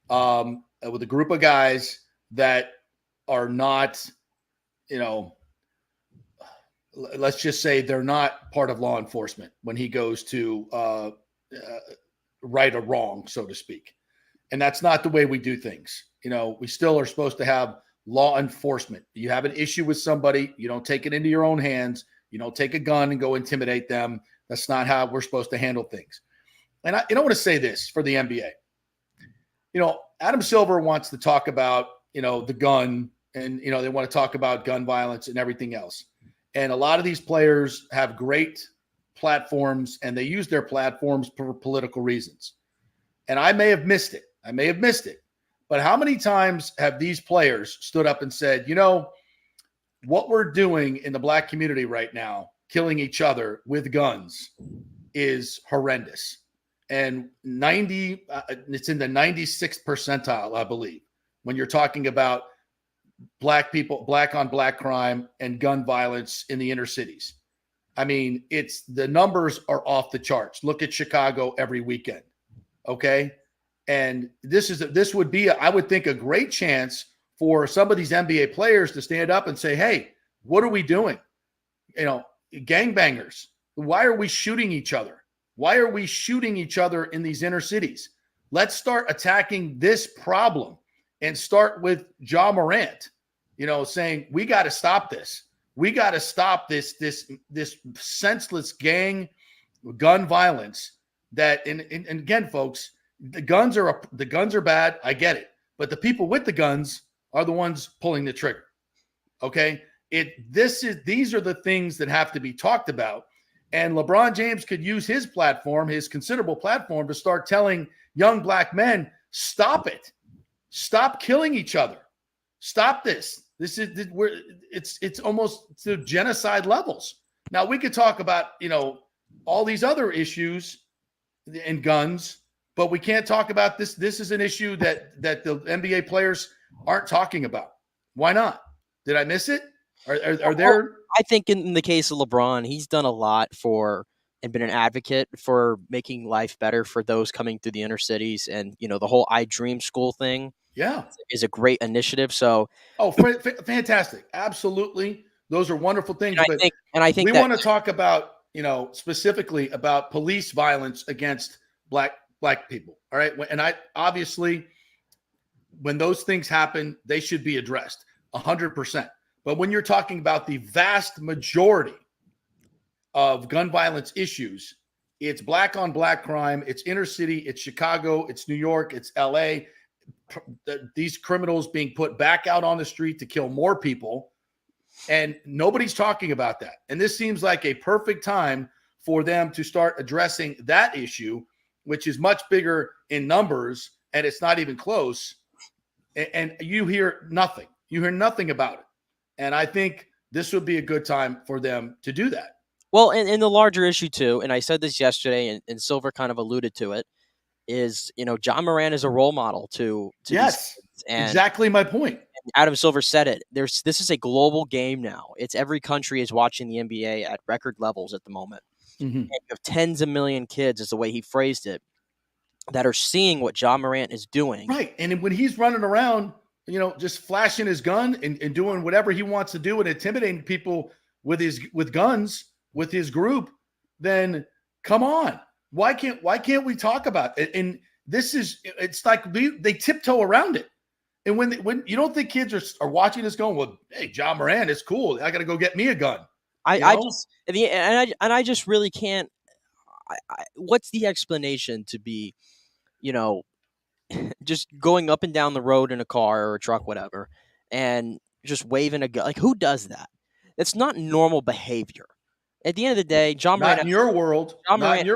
with a group of guys that are not, you know, let's just say they're not part of law enforcement when he goes to right a wrong, so to speak. And that's not the way we do things. You know, we still are supposed to have law enforcement. You have an issue with somebody, you don't take it into your own hands. You don't take a gun and go intimidate them. That's not how we're supposed to handle things. And I want to say this for the NBA. You know, Adam Silver wants to talk about, you know, the gun, and, you know, they want to talk about gun violence and everything else. And a lot of these players have great platforms, and they use their platforms for political reasons. And I may have missed it. But how many times have these players stood up and said, you know, what we're doing in the black community right now, killing each other with guns, is horrendous. And it's in the 96th percentile, I believe, when you're talking about black on black crime and gun violence in the inner cities. I mean, the numbers are off the charts. Look at Chicago every weekend. Okay. And this would be, I would think, a great chance for some of these NBA players to stand up and say, hey, what are we doing? Gangbangers. Why are we shooting each other? Why are we shooting each other in these inner cities? Let's start attacking this problem and start with Ja Morant, saying we got to stop this. We got to stop this senseless gun violence that, and again, folks, the guns are bad. I get it. But the people with the guns are the ones pulling the trigger. Okay. These are the things that have to be talked about. And LeBron James could use his platform, his considerable platform, to start telling young black men, stop it. Stop killing each other. Stop this. It's almost to genocide levels. Now we could talk about, all these other issues and guns, but we can't talk about this. This is an issue that the NBA players aren't talking about. Why not? Did I miss it? Are there? I think in the case of LeBron, he's done a lot for and been an advocate for making life better for those coming through the inner cities. And, the whole I Dream School thing is a great initiative. So, fantastic. Absolutely. Those are wonderful things. And I think we want to talk about, specifically about police violence against black people. All right. And obviously, when those things happen, they should be addressed 100%. But when you're talking about the vast majority of gun violence issues, it's black on black crime, it's inner city, it's Chicago, it's New York, it's LA. These criminals being put back out on the street to kill more people. And nobody's talking about that. And this seems like a perfect time for them to start addressing that issue, which is much bigger in numbers, and it's not even close. And you hear nothing. You hear nothing about it. And I think this would be a good time for them to do that. Well, and the larger issue too, and I said this yesterday, and Silver kind of alluded to it, is, Ja Morant is a role model to yes, and exactly my point. Adam Silver said it. This is a global game now. It's every country is watching the NBA at record levels at the moment. Mm-hmm. And you have tens of million kids, is the way he phrased it, that are seeing what Ja Morant is doing. Right. And when he's running around, just flashing his gun and doing whatever he wants to do and intimidating people with guns with his group, then come on. Why can't we talk about it? And it's like they tiptoe around it. And when you don't think kids are watching this going, well, hey, Ja Morant, it's cool. I got to go get me a gun. I just really can't. What's the explanation to be, just going up and down the road in a car or a truck, whatever, and just waving a gun? Like, who does that? It's not normal behavior. At the end of the day, Ja Morant. Not in your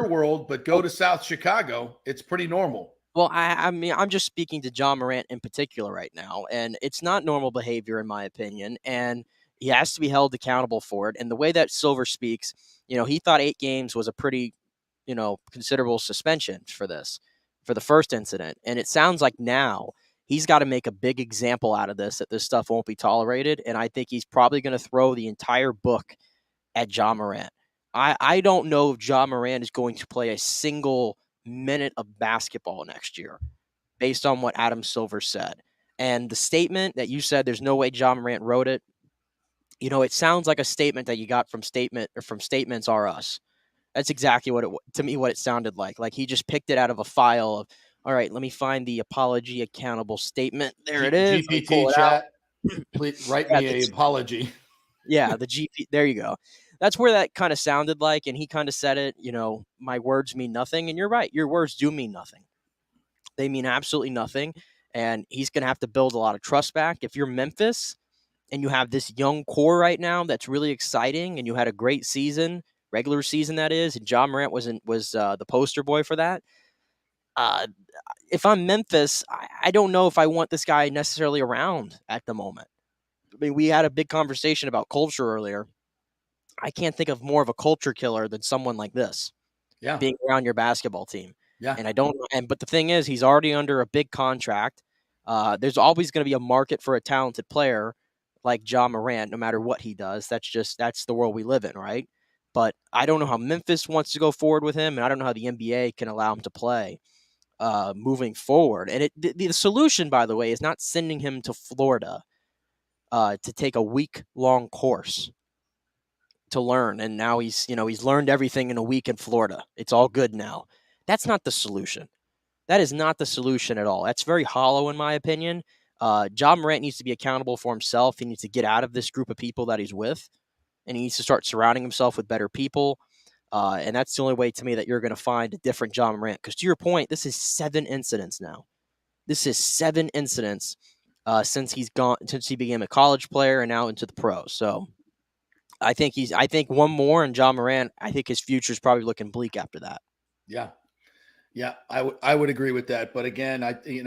world, but go to South Chicago. It's pretty normal. Well, I mean, I'm just speaking to Ja Morant in particular right now, and it's not normal behavior in my opinion, and he has to be held accountable for it. And the way that Silver speaks, he thought 8 games was a pretty, considerable suspension for the first incident. And it sounds like now he's got to make a big example out of this, that this stuff won't be tolerated. And I think he's probably going to throw the entire book at Ja Morant. I don't know if Ja Morant is going to play a single minute of basketball next year based on what Adam Silver said. And the statement that you said, there's no way Ja Morant wrote it. It sounds like a statement that you got from Statements R Us. That's exactly what it sounded like. Like he just picked it out of a file of, all right, let me find the apology accountable statement. There it is. GPT chat. Please write me an apology. Yeah, the GP. There you go. That's where that kind of sounded like. And he kind of said it, my words mean nothing. And you're right. Your words do mean nothing. They mean absolutely nothing. And he's going to have to build a lot of trust back. If you're Memphis and you have this young core right now that's really exciting, and you had a great season, regular season that is, and Ja Morant was the poster boy for that. If I'm Memphis, I don't know if I want this guy necessarily around at the moment. I mean, we had a big conversation about culture earlier. I can't think of more of a culture killer than someone like this. Yeah, being around your basketball team. Yeah, and I don't. But the thing is, he's already under a big contract. There's always going to be a market for a talented player like Ja Morant, no matter what he does. That's the world we live in, right? But I don't know how Memphis wants to go forward with him, and I don't know how the NBA can allow him to play moving forward. And the solution, by the way, is not sending him to Florida to take a week-long course to learn. And now he's learned everything in a week in Florida. It's all good now. That's not the solution. That is not the solution at all. That's very hollow, in my opinion. Ja Morant needs to be accountable for himself. He needs to get out of this group of people that he's with, and he needs to start surrounding himself with better people. And that's the only way to me that you're going to find a different Ja Morant. Because to your point, this is 7 incidents now. This is 7 incidents since he became a college player and now into the pros. So I think one more, and Ja Morant, I think his future is probably looking bleak after that. Yeah. Yeah, I would agree with that. But again, I think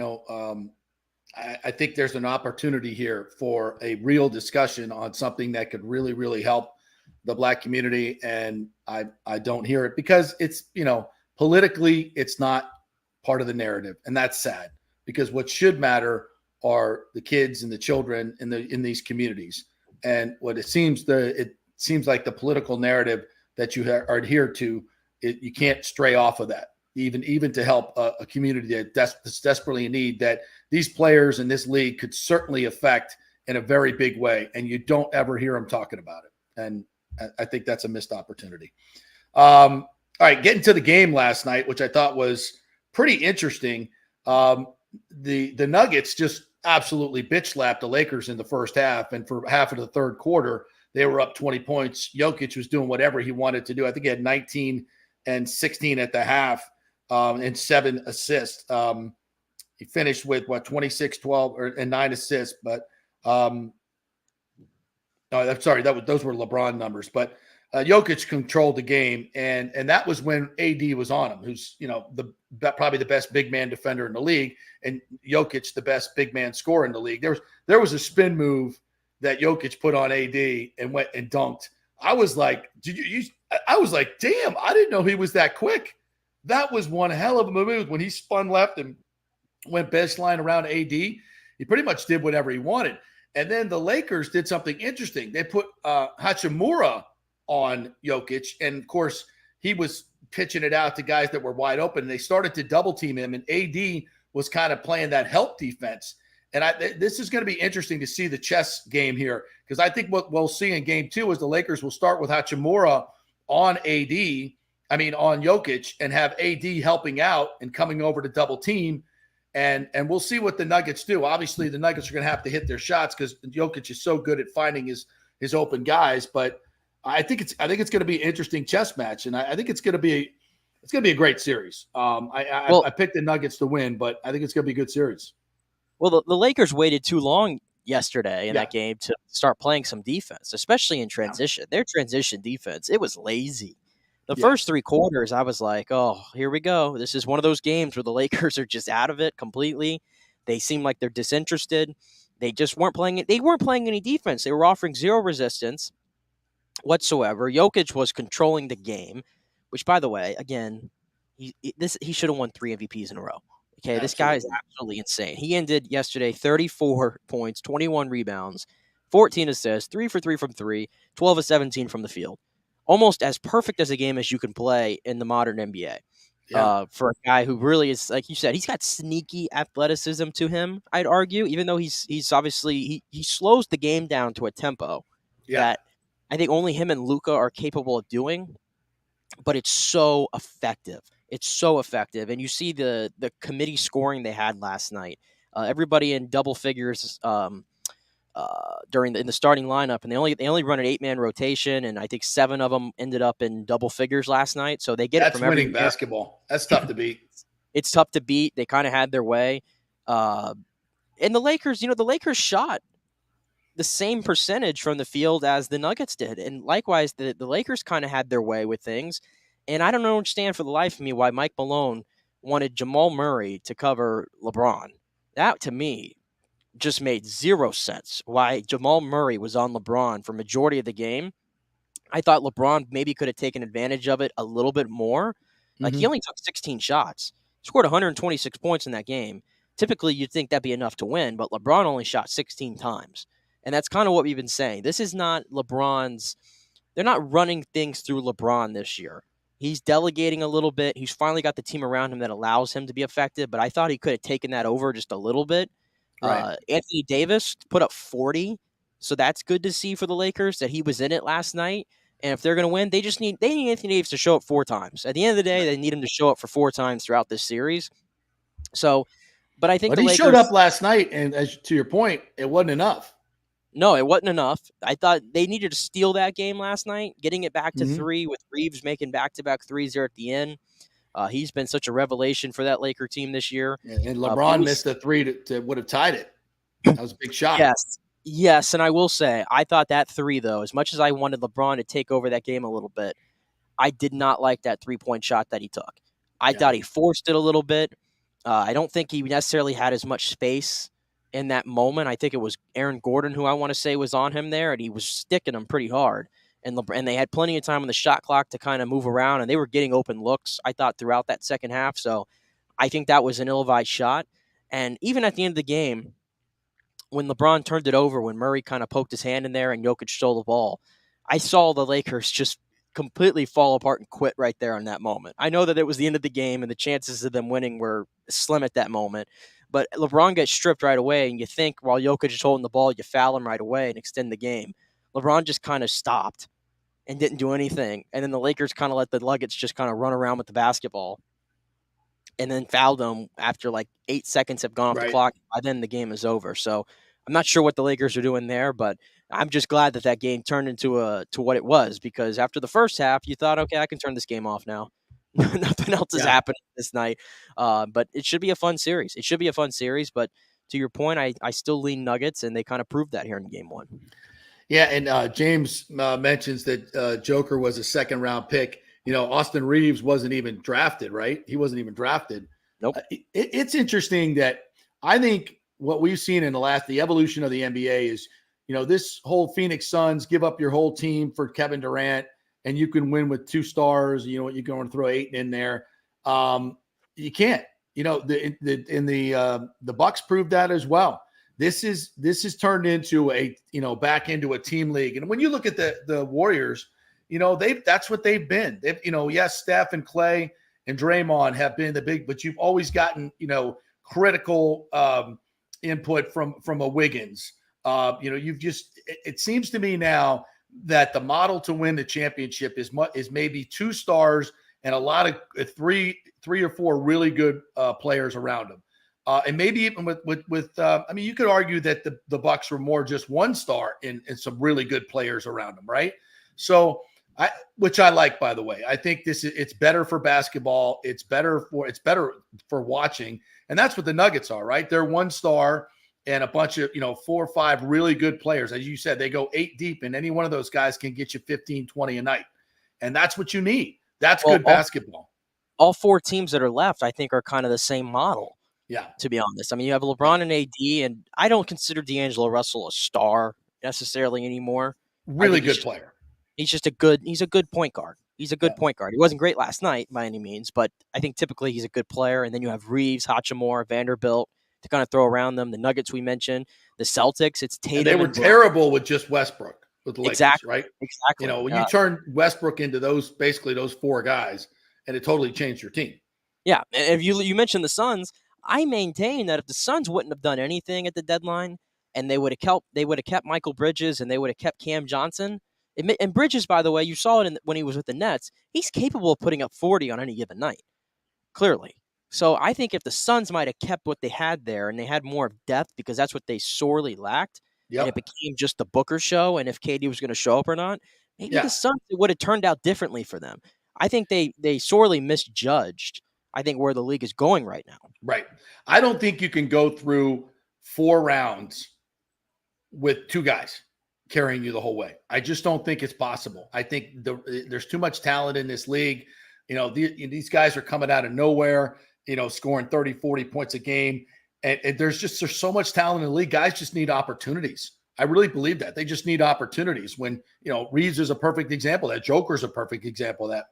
there's an opportunity here for a real discussion on something that could really, really help the Black community. And I don't hear it because it's, politically, it's not part of the narrative. And that's sad, because what should matter are the kids and the children in these communities. And what it seems like the political narrative that you are adhered to, you can't stray off of that. Even to help a community that's desperately in need, that these players in this league could certainly affect in a very big way, and you don't ever hear them talking about it. And I think that's a missed opportunity. All right, getting to the game last night, which I thought was pretty interesting. The Nuggets just absolutely bitch slapped the Lakers in the first half, and for half of the third quarter, they were up 20 points. Jokic was doing whatever he wanted to do. I think he had 19 and 16 at the half. And 7 assists. He finished with 26, 12, and 9 assists. But no, I'm sorry, those were LeBron numbers. But Jokic controlled the game, and that was when AD was on him, who's probably the best big man defender in the league, and Jokic the best big man scorer in the league. There was a spin move that Jokic put on AD and went and dunked. I was like, I was like, damn, I didn't know he was that quick. That was one hell of a move when he spun left and went baseline around AD. He pretty much did whatever he wanted. And then the Lakers did something interesting. They put Hachimura on Jokic, and of course he was pitching it out to guys that were wide open. And they started to double team him, and AD was kind of playing that help defense. And this is going to be interesting to see the chess game here, because I think what we'll see in game 2 is the Lakers will start with Hachimura on Jokic, and have AD helping out and coming over to double team. And we'll see what the Nuggets do. Obviously, the Nuggets are going to have to hit their shots because Jokic is so good at finding his open guys. But I think it's going to be an interesting chess match, and I think it's going to be a great series. I picked the Nuggets to win, but I think it's going to be a good series. Well, the Lakers waited too long yesterday in that game to start playing some defense, especially in transition. Their transition defense, it was lazy. The first 3 quarters, I was like, oh, here we go. This is one of those games where the Lakers are just out of it completely. They seem like they're disinterested. They just weren't playing it. They weren't playing any defense. They were offering zero resistance whatsoever. Jokic was controlling the game, which, by the way, again, he should have won 3 MVPs in a row. Okay, Absolutely. This guy is absolutely insane. He ended yesterday 34 points, 21 rebounds, 14 assists, 3 for 3 from 3, 12 of 17 from the field. Almost as perfect as a game as you can play in the modern NBA. For a guy who really is, like you said, he's got sneaky athleticism to him, I'd argue, even though he's obviously he slows the game down to a tempo that I think only him and Luka are capable of doing, but it's so effective. It's so effective. And you see the committee scoring they had last night. Everybody in double figures in the starting lineup, and they only run an 8-man rotation, and I think 7 of them ended up in double figures last night. So they get it from every winning basketball. That's tough to beat. It's tough to beat. They kind of had their way. And the Lakers, the Lakers shot the same percentage from the field as the Nuggets did. And likewise, the Lakers kind of had their way with things. And I don't understand for the life of me why Mike Malone wanted Jamal Murray to cover LeBron. That, to me, just made zero sense why Jamal Murray was on LeBron for majority of the game. I thought LeBron maybe could have taken advantage of it a little bit more. Like, he only took 16 shots, scored 126 points in that game. typically you'd think that'd be enough to win, but LeBron only shot 16 times. And that's kind of what we've been saying. This is not LeBron's – they're not running things through LeBron this year. He's delegating a little bit. He's finally got the team around him that allows him to be effective, but I thought he could have taken that over just a little bit. Right. Anthony Davis put up 40, so that's good to see for the Lakers that he was in it last night. And if they're going to win, they need Anthony Davis to show up 4 times. At the end of the day, they need him to show up for 4 times throughout this series. So, but I think he showed up last night, and as to your point, it wasn't enough. No, it wasn't enough. I thought they needed to steal that game last night, getting it back to 3 with Reeves making back-to-back threes there at the end. He's been such a revelation for that Laker team this year. And LeBron missed a 3 to would have tied it. That was a big shot. Yes, and I will say, I thought that 3, though, as much as I wanted LeBron to take over that game a little bit, I did not like that 3-point shot that he took. I thought he forced it a little bit. I don't think he necessarily had as much space in that moment. I think it was Aaron Gordon who I want to say was on him there, and he was sticking him pretty hard. And they had plenty of time on the shot clock to kind of move around, and they were getting open looks, I thought, throughout that second half. So I think that was an ill-advised shot. And even at the end of the game, when LeBron turned it over, when Murray kind of poked his hand in there and Jokic stole the ball, I saw the Lakers just completely fall apart and quit right there in that moment. I know that it was the end of the game, and the chances of them winning were slim at that moment. But LeBron gets stripped right away, and you think while Jokic is holding the ball, you foul him right away and extend the game. LeBron just kind of stopped and didn't do anything. And then the Lakers kind of let the Nuggets just kind of run around with the basketball and then fouled them after like 8 seconds have gone off the clock. By then the game is over. So I'm not sure what the Lakers are doing there, but I'm just glad that game turned into to what it was, because after the first half, you thought, okay, I can turn this game off now. Nothing else is happening this night. But it should be a fun series. But to your point, I still lean Nuggets, and they kind of proved that here in game 1. Yeah, and James mentions that Joker was a second-round pick. You know, Austin Reeves wasn't even drafted, right? He wasn't even drafted. Nope. It's interesting that I think what we've seen in the evolution of the NBA is, you know, this whole Phoenix Suns, give up your whole team for Kevin Durant, and you can win with 2 stars. You know, you're going to throw Ayton in there. You can't. You know, the Bucks proved that as well. This is turned into back into a team league. And when you look at the Warriors, you know, that's what they've been. They've, you know, yes, Steph and Clay and Draymond have been the big, but you've always gotten, you know, critical input from a Wiggins. You know, it seems to me now that the model to win the championship is maybe 2 stars and a lot of three or 4 really good players around them. And maybe even with I mean, you could argue that the Bucks were more just 1 star and some really good players around them, right? So which I like, by the way. I think it's better for basketball. It's better for watching. And that's what the Nuggets are, right? They're 1 star and a bunch of, you know, 4 or 5 really good players. As you said, they go 8 deep, and any one of those guys can get you 15, 20 a night. And that's what you need. That's good basketball. All 4 teams that are left, I think, are kind of the same model. Yeah. To be honest. I mean, you have LeBron and AD, and I don't consider D'Angelo Russell a star necessarily anymore. Really good player. He's a good point guard. He's a good point guard. He wasn't great last night by any means, but I think typically he's a good player. And then you have Reeves, Hachimura, Vanderbilt to kind of throw around them. The Nuggets we mentioned, the Celtics, it's Tatum. And they were terrible with just Westbrook with the Lakers, right? Exactly. You know, when you turn Westbrook into those 4 guys, and it totally changed your team. Yeah, and if you mentioned the Suns, I maintain that if the Suns wouldn't have done anything at the deadline, and they would have kept Michael Bridges, and they would have kept Cam Johnson. And Bridges, by the way, you saw it when he was with the Nets. He's capable of putting up 40 on any given night, clearly. So I think if the Suns might have kept what they had there, and they had more of depth, because that's what they sorely lacked, and it became just the Booker show, and if KD was going to show up or not, maybe the Suns, it would have turned out differently for them. I think they sorely misjudged, I think, where the league is going right now. Right. I don't think you can go through 4 rounds with 2 guys carrying you the whole way. I just don't think it's possible. I think there's too much talent in this league. You know, these guys are coming out of nowhere, you know, scoring 30, 40 points a game. And there's so much talent in the league. Guys just need opportunities. I really believe that. They just need opportunities. When, you know, Reeves is a perfect example of that. Joker's a perfect example of that.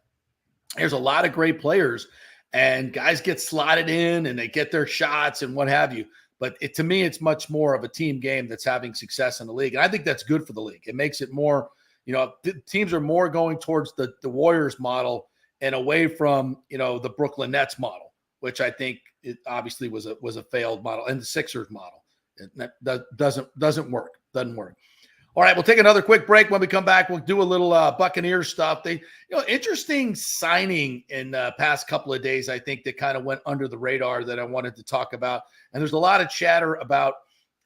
There's a lot of great players. and guys get slotted in and they get their shots and what have you. But to me, it's much more of a team game that's having success in the league. And I think that's good for the league. It makes it more, teams are more going towards the Warriors model and away from, the Brooklyn Nets model, which I think it obviously was a failed model, and the Sixers model. That doesn't work. Doesn't work. All right, we'll take another quick break. When we come back, we'll do a little Buccaneers stuff. They, interesting signing in the past couple of days, I think, that kind of went under the radar that I wanted to talk about. And there's a lot of chatter about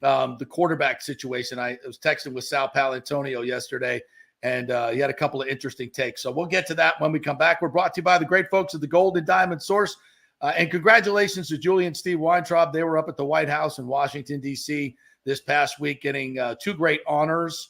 the quarterback situation. I was texting with Sal Palantonio yesterday, and he had a couple of interesting takes. So we'll get to that when we come back. We're brought to you by the great folks at the Golden Diamond Source. And congratulations to Julie and Steve Weintraub. They were up at the White House in Washington, D.C. this past week, getting two great honors,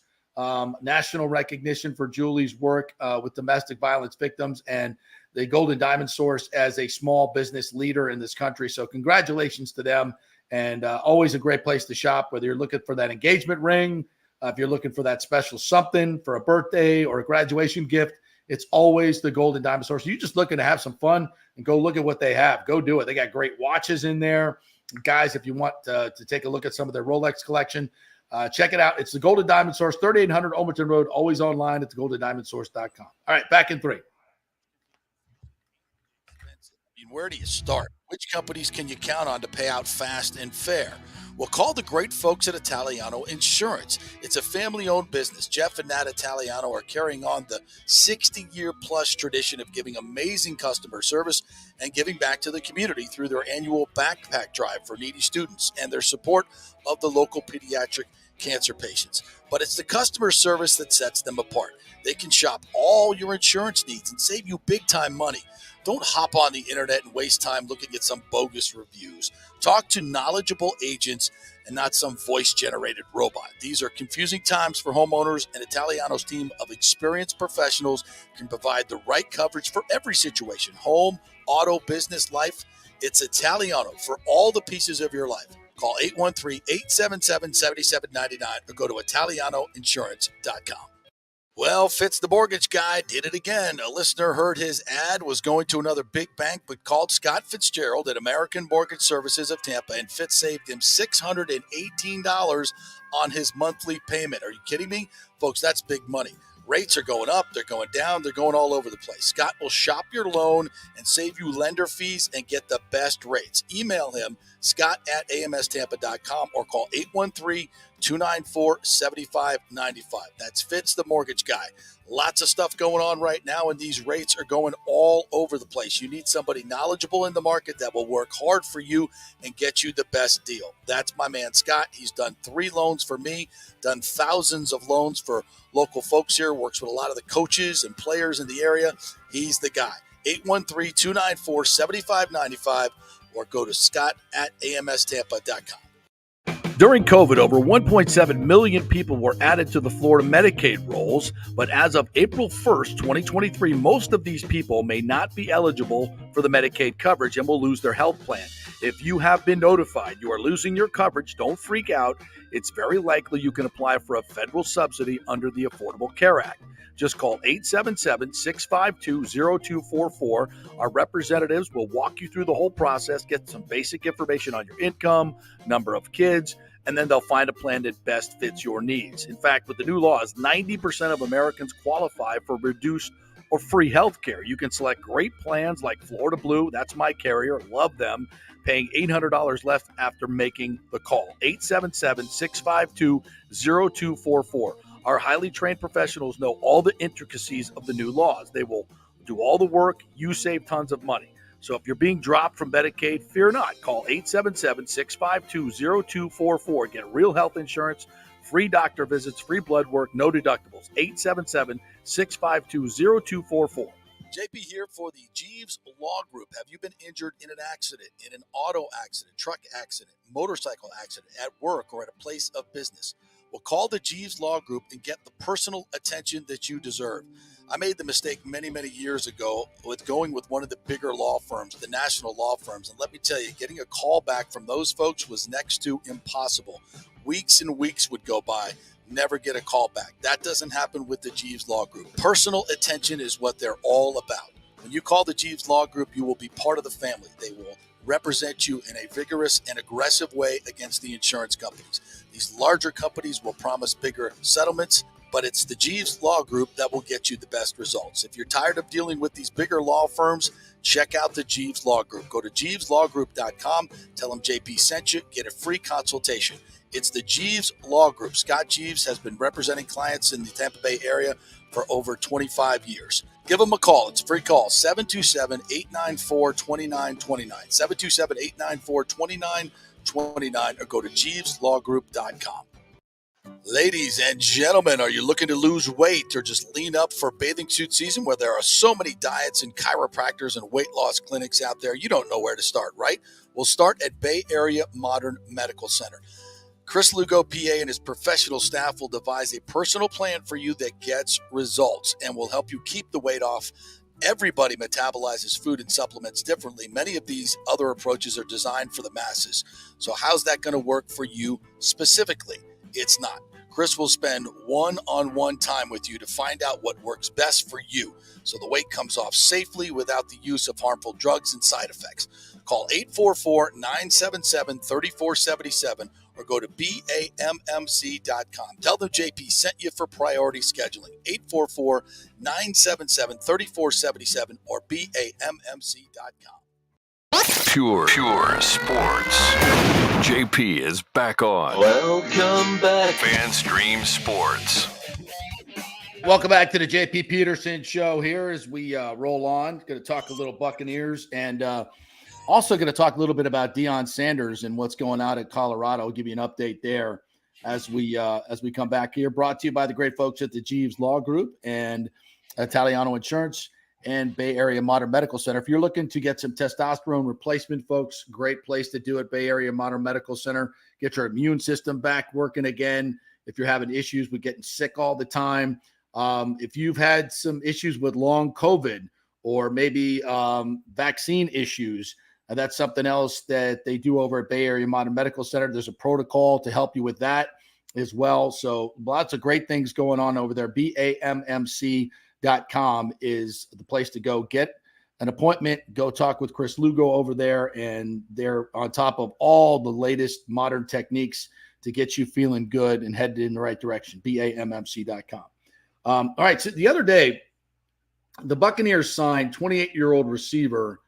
national recognition for Julie's work with domestic violence victims, and the Golden Diamond Source as a small business leader in this country. So congratulations to them, and always a great place to shop, whether you're looking for that engagement ring, if you're looking for that special something for a birthday or a graduation gift. It's always the Golden Diamond Source. You're just looking to have some fun and go look at what they have. Go do it. They got great watches in there. Guys, if you want to take a look at some of their Rolex collection, check it out. It's the Golden Diamond Source, 3800 Overton Road, always online at thegoldendiamondsource.com. All right, back in 3. Where do you start? Which companies can you count on to pay out fast and fair? Well, call the great folks at Italiano Insurance. It's a family-owned business. Jeff and Nat Italiano are carrying on the 60-year-plus tradition of giving amazing customer service and giving back to the community through their annual backpack drive for needy students and their support of the local pediatric cancer patients. But it's the customer service that sets them apart. They can shop all your insurance needs and save you big-time money. Don't hop on the internet and waste time looking at some bogus reviews. Talk to knowledgeable agents and not some voice-generated robot. These are confusing times for homeowners, and Italiano's team of experienced professionals can provide the right coverage for every situation: home, auto, business, life. It's Italiano for all the pieces of your life. Call 813-877-7799 or go to ItalianoInsurance.com. Well, Fitz the mortgage guy did it again. A listener heard his ad, was going to another big bank, but called Scott Fitzgerald at American Mortgage Services of Tampa, and Fitz saved him $618 on his monthly payment. Are you kidding me? Folks, that's big money. Rates are going up, they're going down, they're going all over the place. Scott will shop your loan and save you lender fees and get the best rates. Email him, scott@amstampa.com, or call 813-294-7595. That's Fitz the mortgage guy. Lots of stuff going on right now, and these rates are going all over the place. You need somebody knowledgeable in the market that will work hard for you and get you the best deal. That's my man, Scott. He's done 3 loans for me, done thousands of loans for local folks here, works with a lot of the coaches and players in the area. He's the guy. 813-294-7595, or go to scott@amstampa.com. During COVID, over 1.7 million people were added to the Florida Medicaid rolls, but as of April 1st, 2023, most of these people may not be eligible for the Medicaid coverage and will lose their health plan. If you have been notified you are losing your coverage, don't freak out. It's very likely you can apply for a federal subsidy under the Affordable Care Act. Just call 877-652-0244. Our representatives will walk you through the whole process, get some basic information on your income, number of kids, and then they'll find a plan that best fits your needs. In fact, with the new laws, 90% of Americans qualify for reduced or free health care. You can select great plans like Florida Blue. That's my carrier. Love them. Paying $800 less after making the call. 877-652-0244. Our highly trained professionals know all the intricacies of the new laws. They will do all the work. You save tons of money. So if you're being dropped from Medicaid, fear not. Call 877-652-0244. Get real health insurance, free doctor visits, free blood work, no deductibles. 877-652-0244. JP here for the Jeeves Law Group. Have you been injured in an accident, in an auto accident, truck accident, motorcycle accident, at work, or at a place of business? Well, call the Jeeves Law Group and get the personal attention that you deserve. I made the mistake many, many years ago with going with one of the bigger law firms, the national law firms. And let me tell you, getting a call back from those folks was next to impossible. Weeks and weeks would go by, never get a call back. That doesn't happen with the Jeeves Law Group. Personal attention is what they're all about. When you call the Jeeves Law Group, you will be part of the family. They will represent you in a vigorous and aggressive way against the insurance companies. These larger companies will promise bigger settlements, but it's the Jeeves Law Group that will get you the best results. If you're tired of dealing with these bigger law firms, check out the Jeeves Law Group. Go to JeevesLawGroup.com, tell them JP sent you, get a free consultation. It's the Jeeves Law Group. Scott Jeeves has been representing clients in the Tampa Bay area for over 25 years. Give them a call. It's a free call, 727-894-2929, 727-894-2929, or go to JeevesLawGroup.com. Ladies and gentlemen, are you looking to lose weight or just lean up for bathing suit season where there are so many diets and chiropractors and weight loss clinics out there? You don't know where to start, right? We'll start at Bay Area Modern Medical Center. Chris Lugo, PA, and his professional staff will devise a personal plan for you that gets results and will help you keep the weight off. Everybody metabolizes food and supplements differently. Many of these other approaches are designed for the masses. So how's that going to work for you specifically? It's not. Chris will spend one-on-one time with you to find out what works best for you so the weight comes off safely without the use of harmful drugs and side effects. Call 844-977-3477 or go to BAMMC.com. Tell them JP sent you for priority scheduling. 844-977-3477 or BAMMC.com. Pure sports. JP is back on. Welcome back. FanStream Sports. Welcome back to the JP Peterson Show here as we roll on. Going to talk a little Buccaneers and also going to talk a little bit about Deion Sanders and what's going on at Colorado. I'll give you an update there as we come back here. Brought to you by the great folks at the Jeeves Law Group and Italiano Insurance and Bay Area Modern Medical Center. If you're looking to get some testosterone replacement, folks, great place to do it, Bay Area Modern Medical Center. Get your immune system back working again. If you're having issues with getting sick all the time, if you've had some issues with long COVID or maybe vaccine issues, that's something else that they do over at Bay Area Modern Medical Center. There's a protocol to help you with that as well. So lots of great things going on over there. BAMMC.com is the place to go. Get an appointment. Go talk with Chris Lugo over there, and they're on top of all the latest modern techniques to get you feeling good and headed in the right direction. BAMMC.com. All right. So the other day, the Buccaneers signed 28-year-old receiver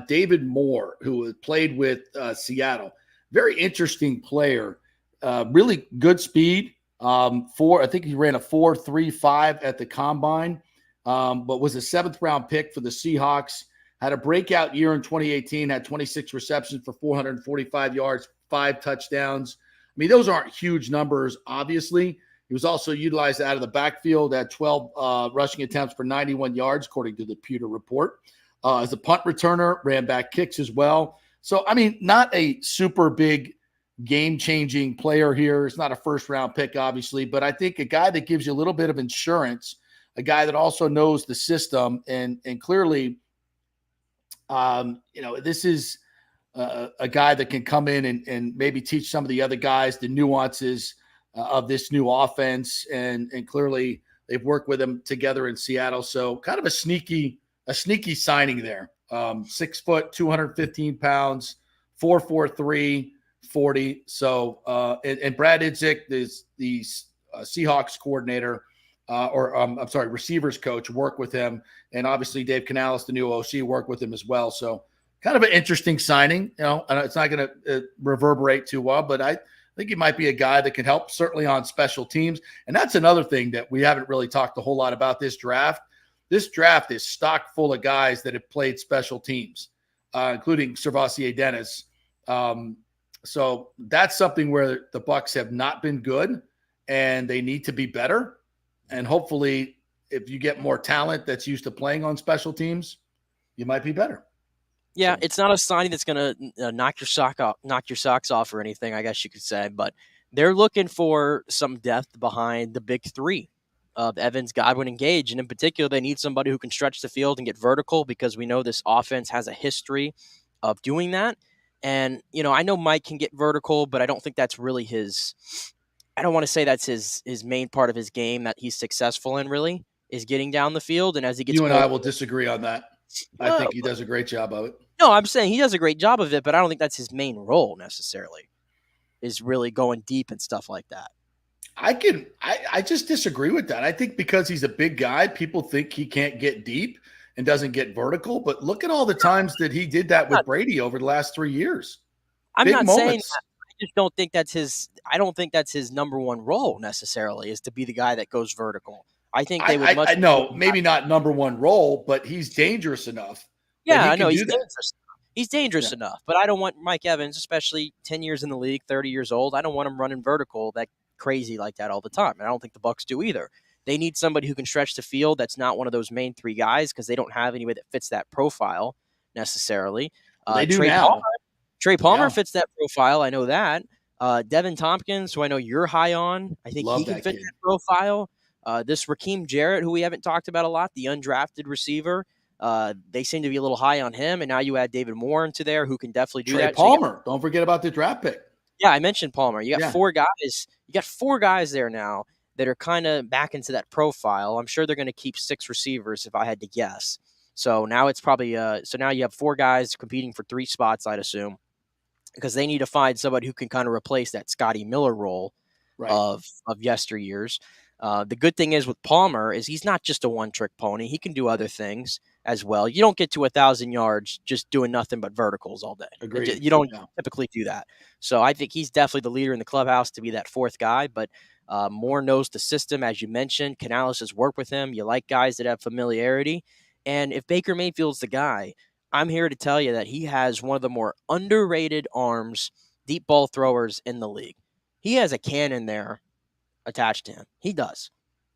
David Moore, who played with Seattle. Very interesting player. Really good speed. I think he ran a 4.35 at the combine, but was a 7th-round pick for the Seahawks. Had a breakout year in 2018, had 26 receptions for 445 yards, 5 touchdowns. I mean, those aren't huge numbers, obviously. He was also utilized out of the backfield at 12 rushing attempts for 91 yards, according to the Pewter Report. As a punt returner, ran back kicks as well. So, I mean, not a super big game-changing player here. It's not a first-round pick, obviously, but I think a guy that gives you a little bit of insurance, a guy that also knows the system, and clearly, this is a guy that can come in and maybe teach some of the other guys the nuances of this new offense, and clearly they've worked with him together in Seattle. So kind of a sneaky signing there. 6 foot, 215 pounds, 4'4", 40. So, and Brad Idzik is the Seahawks coordinator, receivers coach, work with him. And obviously Dave Canales, the new OC, worked with him as well. So kind of an interesting signing, and it's not going to reverberate too well, but I think he might be a guy that can help certainly on special teams. And that's another thing that we haven't really talked a whole lot about this draft. This draft is stocked full of guys that have played special teams, including Servassier Dennis. So that's something where the Bucs have not been good, and they need to be better. And hopefully, if you get more talent that's used to playing on special teams, you might be better. Yeah, it's not a signing that's going to knock your socks off or anything, I guess you could say. But they're looking for some depth behind the big three of Evans, Godwin, and Gage. And in particular, they need somebody who can stretch the field and get vertical, because we know this offense has a history of doing that. And, I know Mike can get vertical, but I don't think that's really I don't want to say that's his main part of his game that he's successful in, really, is getting down the field. And as he gets I will disagree on that. I think he does a great job of it. No, I'm saying he does a great job of it, but I don't think that's his main role necessarily, is really going deep and stuff like that. I just disagree with that. I think because he's a big guy, people think he can't get deep and doesn't get vertical. But look at all the times that he did that with Brady over the last 3 years. I'm not saying that. I just don't think that's his. I don't think that's his number one role necessarily, is to be the guy that goes vertical. I think they would no, maybe not number one role, but he's dangerous enough. Yeah, I know he's dangerous. He's dangerous enough, but I don't want Mike Evans, especially 10 years in the league, 30 years old. I don't want him running vertical that crazy like that all the time. And I don't think the Bucs do either. They need somebody who can stretch the field. That's not one of those main three guys because they don't have anybody that fits that profile necessarily. They do now. Trey Palmer fits that profile. I know that. Devin Tompkins, who I know you're high on, I think he can fit that profile. This Raheem Jarrett, who we haven't talked about a lot, the undrafted receiver, they seem to be a little high on him. And now you add David Moore into there, who can definitely do that. Trey Palmer, don't forget about the draft pick. Yeah, I mentioned Palmer. You got 4 guys. You got 4 guys there now that are kind of back into that profile. I'm sure they're going to keep 6 receivers if I had to guess. So now it's probably so now you have 4 guys competing for 3 spots, I'd assume, because they need to find somebody who can kind of replace that Scotty Miller role of yesteryears. The good thing is with Palmer is he's not just a one-trick pony. He can do other things as well. You don't get to 1,000 yards just doing nothing but verticals all day. Agreed. You don't typically do that. So I think he's definitely the leader in the clubhouse to be that 4th guy. But Moore knows the system, as you mentioned. Canales has worked with him. You like guys that have familiarity. And if Baker Mayfield's the guy, I'm here to tell you that he has one of the more underrated arms, deep ball throwers in the league. He has a cannon there attached to him. He does.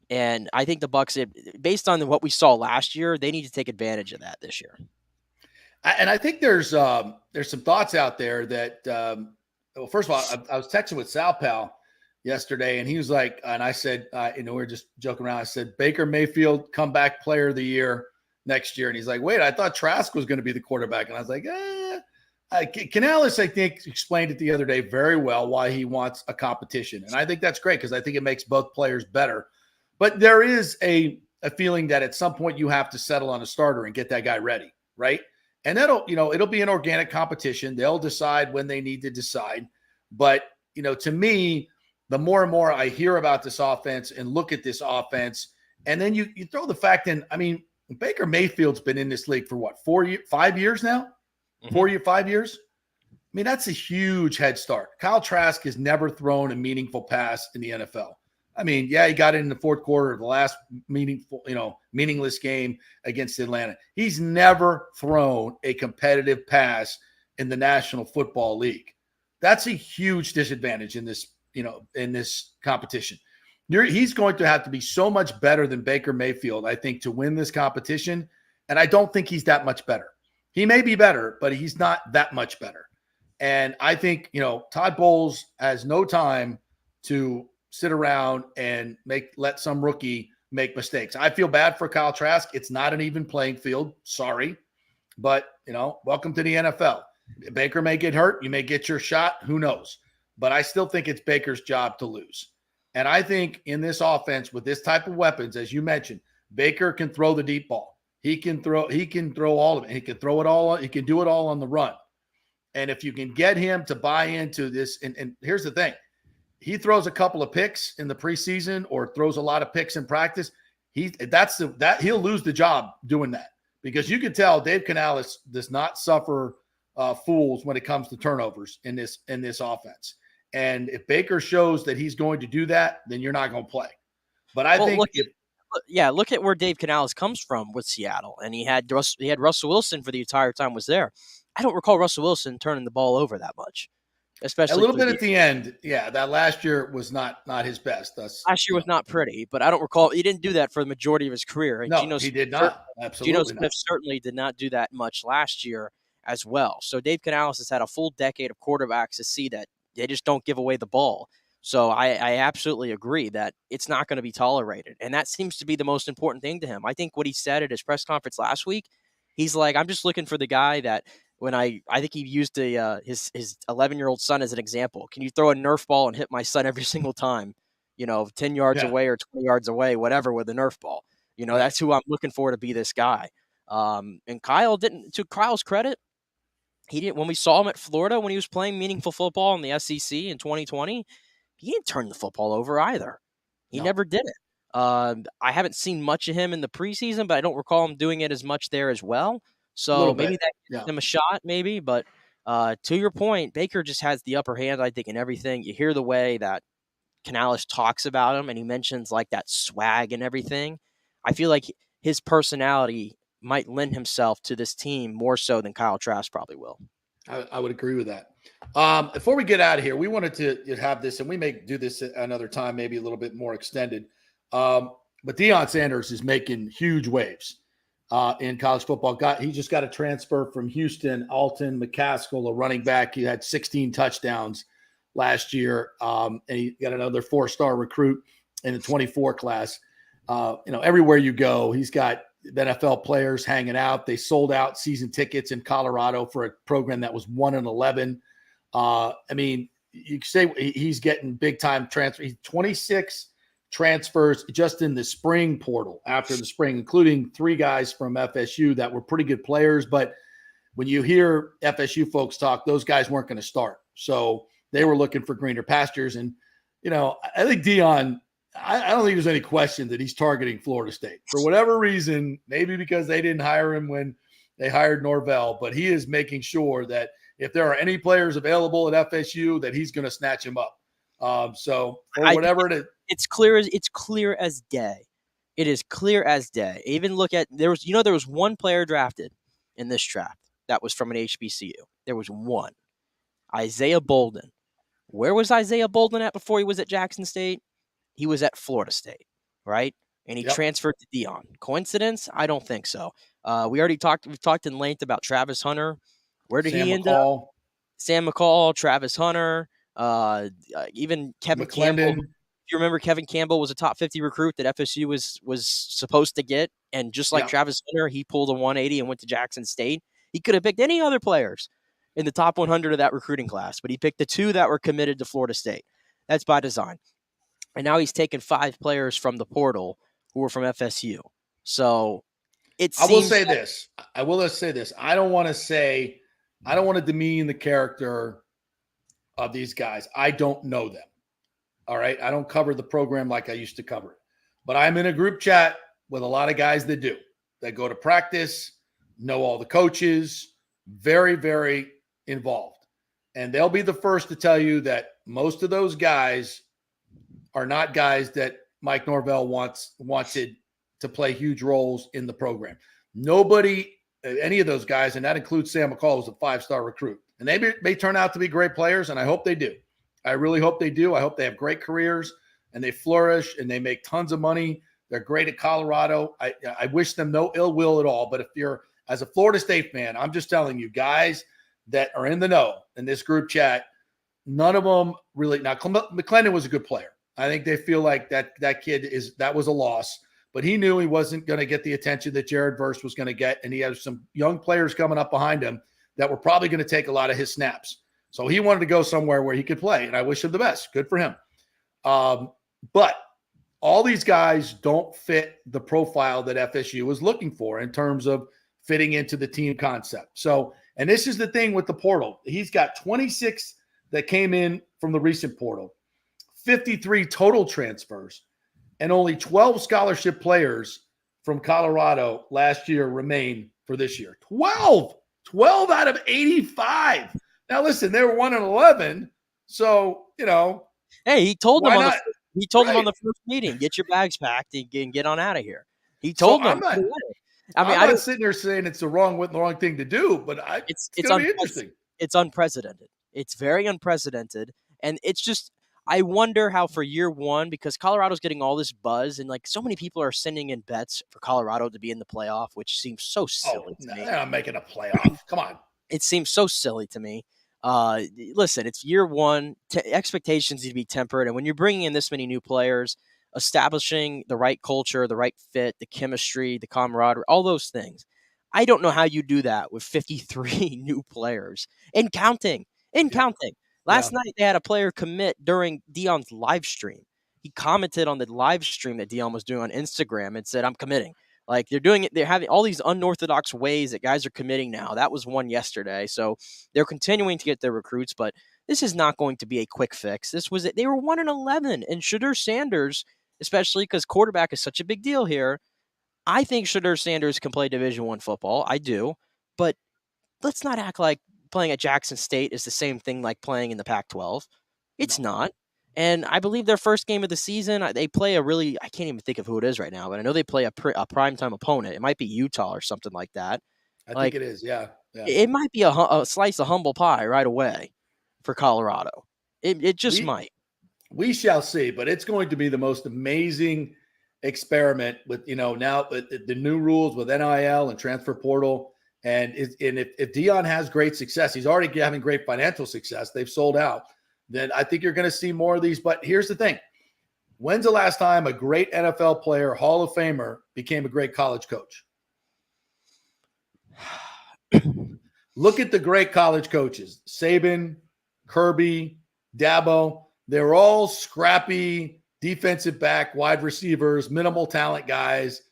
And I think the Bucs, based on what we saw last year, they need to take advantage of that this year. And I think there's some thoughts out there that, well, first of all, I was texting with Sal Pal yesterday, and he was like, and I said, we were just joking around. I said, Baker Mayfield, comeback player of the year next year. And he's like, wait, I thought Trask was going to be the quarterback. And I was like, Canales, I think, explained it the other day very well why he wants a competition. And I think that's great because I think it makes both players better. But there is a feeling that at some point you have to settle on a starter and get that guy ready, right? And it'll be an organic competition. They'll decide when they need to decide. But, to me, the more and more I hear about this offense and look at this offense, and then you throw the fact in, I mean, Baker Mayfield's been in this league for what, 5 years now? 5 years? I mean, that's a huge head start. Kyle Trask has never thrown a meaningful pass in the NFL. I mean, he got it in the fourth quarter of the last meaningless game against Atlanta. He's never thrown a competitive pass in the National Football League. That's a huge disadvantage in this competition. He's going to have to be so much better than Baker Mayfield, I think, to win this competition. And I don't think he's that much better. He may be better, but he's not that much better. And I think, Todd Bowles has no time to sit around and let some rookie make mistakes. I feel bad for Kyle Trask. It's not an even playing field. Sorry. But, welcome to the NFL. Baker may get hurt. You may get your shot. Who knows? But I still think it's Baker's job to lose. And I think in this offense with this type of weapons, as you mentioned, Baker can throw the deep ball. He can throw all of it. He can throw it all. He can do it all on the run. And if you can get him to buy into this, and here's the thing, he throws a couple of picks in the preseason or throws a lot of picks in practice. He'll lose the job doing that because you can tell Dave Canales does not suffer fools when it comes to turnovers in this offense. And if Baker shows that he's going to do that, then you're not going to play. But look at where Dave Canales comes from with Seattle, and he had Russell Wilson for the entire time was there. I don't recall Russell Wilson turning the ball over that much, especially a little bit at the end. Yeah, that last year was not his best. Last year was not pretty, but I don't recall he didn't do that for the majority of his career. And no, he did not. Absolutely, Geno Smith certainly did not do that much last year as well. So Dave Canales has had a full decade of quarterbacks to see that they just don't give away the ball. So I absolutely agree that it's not going to be tolerated. And that seems to be the most important thing to him. I think what he said at his press conference last week, he's like, I'm just looking for the guy that when I think he used his 11-year-old son as an example. Can you throw a Nerf ball and hit my son every single time, 10 yards away or 20 yards away, whatever, with a Nerf ball? That's who I'm looking for to be this guy. And Kyle didn't. To Kyle's credit, he didn't. When we saw him at Florida when he was playing meaningful football in the SEC in 2020, he didn't turn the football over either. He never did it. I haven't seen much of him in the preseason, but I don't recall him doing it as much there as well. So maybe that gives him a shot, maybe. But to your point, Baker just has the upper hand, I think, in everything. You hear the way that Canales talks about him, and he mentions like that swag and everything. I feel like his personality might lend himself to this team more so than Kyle Trask probably will. I would agree with that. Before we get out of here, we wanted to have this, and we may do this another time, maybe a little bit more extended. But Deion Sanders is making huge waves in college football. He just got a transfer from Houston. Alton McCaskill, a running back. He had 16 touchdowns last year, and he got another 4-star recruit in the 24 class. Everywhere you go, he's got the NFL players hanging out. They sold out season tickets in Colorado for a program that was 1-11. You say he's getting big time transfer. He's 26 transfers just in the spring portal after the spring, including 3 guys from FSU that were pretty good players. But when you hear FSU folks talk, those guys weren't going to start. So they were looking for greener pastures. And, I think Deion, I don't think there's any question that he's targeting Florida State for whatever reason, maybe because they didn't hire him when they hired Norvell, but he is making sure that if there are any players available at FSU, that he's going to snatch him up. So for whatever it is, it's clear as day. It is clear as day. Even look at there was one player drafted in this draft that was from an HBCU. There was one, Isaiah Bolden. Where was Isaiah Bolden at before he was at Jackson State? He was at Florida State, right? And he transferred to Deion. Coincidence? I don't think so. We've talked in length about Travis Hunter. Where did he end up? Sam McCall, Travis Hunter, even Kevin Campbell. If you remember, Kevin Campbell was a top 50 recruit that FSU was supposed to get. And just like Travis Hunter, he pulled a 180 and went to Jackson State. He could have picked any other players in the top 100 of that recruiting class, but he picked the 2 that were committed to Florida State. That's by design. And now he's taken 5 players from the portal who were from FSU. So I will say this. I don't want to demean the character of these guys. I don't know them. All right. I don't cover the program like I used to cover it. But I'm in a group chat with a lot of guys that do. That go to practice, know all the coaches, very, very involved. And they'll be the first to tell you that most of those guys are not guys that Mike Norvell wanted to play huge roles in the program. Nobody, any of those guys, and that includes Sam McCall, was a 5-star recruit. And they may turn out to be great players, and I hope they do. I really hope they do. I hope they have great careers, and they flourish, and they make tons of money. They're great at Colorado. I wish them no ill will at all. But if you're, as a Florida State fan, I'm just telling you, guys that are in the know in this group chat, none of them really. Now, McClendon was a good player. I think they feel like that kid that was a loss, but he knew he wasn't going to get the attention that Jared Verse was going to get. And he has some young players coming up behind him that were probably going to take a lot of his snaps. So he wanted to go somewhere where he could play. And I wish him the best. Good for him. But all these guys don't fit the profile that FSU was looking for in terms of fitting into the team concept. So, and this is the thing with the portal. He's got 26 that came in from the recent portal. 53 total transfers, and only 12 scholarship players from Colorado last year remain for this year. 12 out of 85. Now, listen, they were 1-11. So, hey, he told them on the first meeting, get your bags packed and get on out of here. He told them. I'm not sitting there saying it's the wrong thing to do, but it's going to be interesting. It's unprecedented. It's very unprecedented. And it's just, I wonder how for year one, because Colorado's getting all this buzz and like so many people are sending in bets for Colorado to be in the playoff, which seems so silly to me. They're not making a playoff. Come on. It seems so silly to me. Listen, it's year one. Expectations need to be tempered. And when you're bringing in this many new players, establishing the right culture, the right fit, the chemistry, the camaraderie, all those things. I don't know how you do that with 53 new players and counting. Last night, they had a player commit during Deion's live stream. He commented on the live stream that Deion was doing on Instagram and said, I'm committing. Like they're doing it. They're having all these unorthodox ways that guys are committing now. That was one yesterday. So they're continuing to get their recruits, but this is not going to be a quick fix. This was it. They were 1-11, and Shedeur Sanders, especially because quarterback is such a big deal here. I think Shedeur Sanders can play Division I football. I do, but let's not act like playing at Jackson State is the same thing like playing in the Pac-12. It's not. And I believe their first game of the season, they play I can't even think of who it is right now, but I know they play a primetime opponent. It might be Utah or something like that. I think it is, yeah. It might be a slice of humble pie right away for Colorado. It just might. We shall see, but it's going to be the most amazing experiment with, now the new rules with NIL and transfer portal. And if Deion has great success, he's already having great financial success. They've sold out. Then I think you're going to see more of these. But here's the thing. When's the last time a great NFL player, Hall of Famer, became a great college coach? Look at the great college coaches. Saban, Kirby, Dabo. They're all scrappy defensive back, wide receivers, minimal talent guys.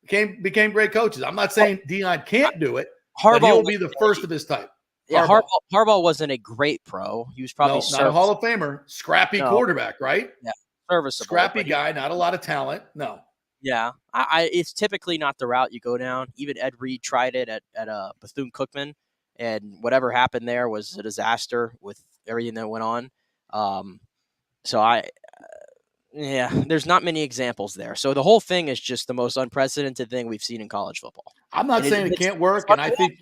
Became great coaches. I'm not saying Deion can't do it, but he'll be the first of his type. Yeah, Harbaugh wasn't a great pro. He was probably not a Hall of Famer. Scrappy quarterback, right? Yeah, serviceable. Scrappy guy, not a lot of talent. No. Yeah, it's typically not the route you go down. Even Ed Reed tried it at Bethune-Cookman, and whatever happened there was a disaster with everything that went on. There's not many examples there. So the whole thing is just the most unprecedented thing we've seen in college football. I'm not saying it can't work, and I think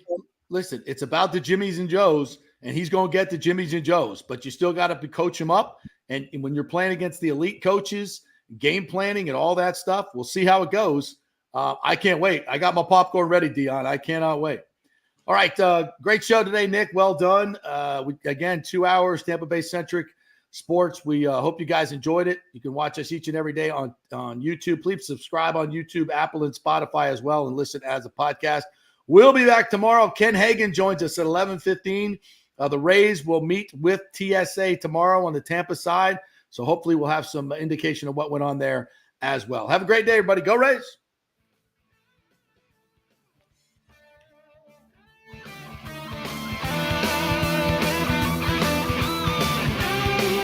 listen, it's about the Jimmies and Joes, and he's going to get the Jimmies and Joes, but you still got to coach him up. And when you're playing against the elite coaches, game planning and all that stuff, we'll see how it goes. I can't wait. I got my popcorn ready, Deion. I cannot wait. All right. Great show today, Nick. Well done. Again, 2 hours, Tampa Bay centric sports. We hope you guys enjoyed it. You can watch us each and every day on YouTube. Please subscribe on YouTube, Apple, and Spotify as well, and listen as a podcast. We'll be back tomorrow. Ken Hagan joins us at 11:15. The Rays will meet with TSA tomorrow on the Tampa side. So hopefully we'll have some indication of what went on there as well. Have a great day, everybody. Go Rays.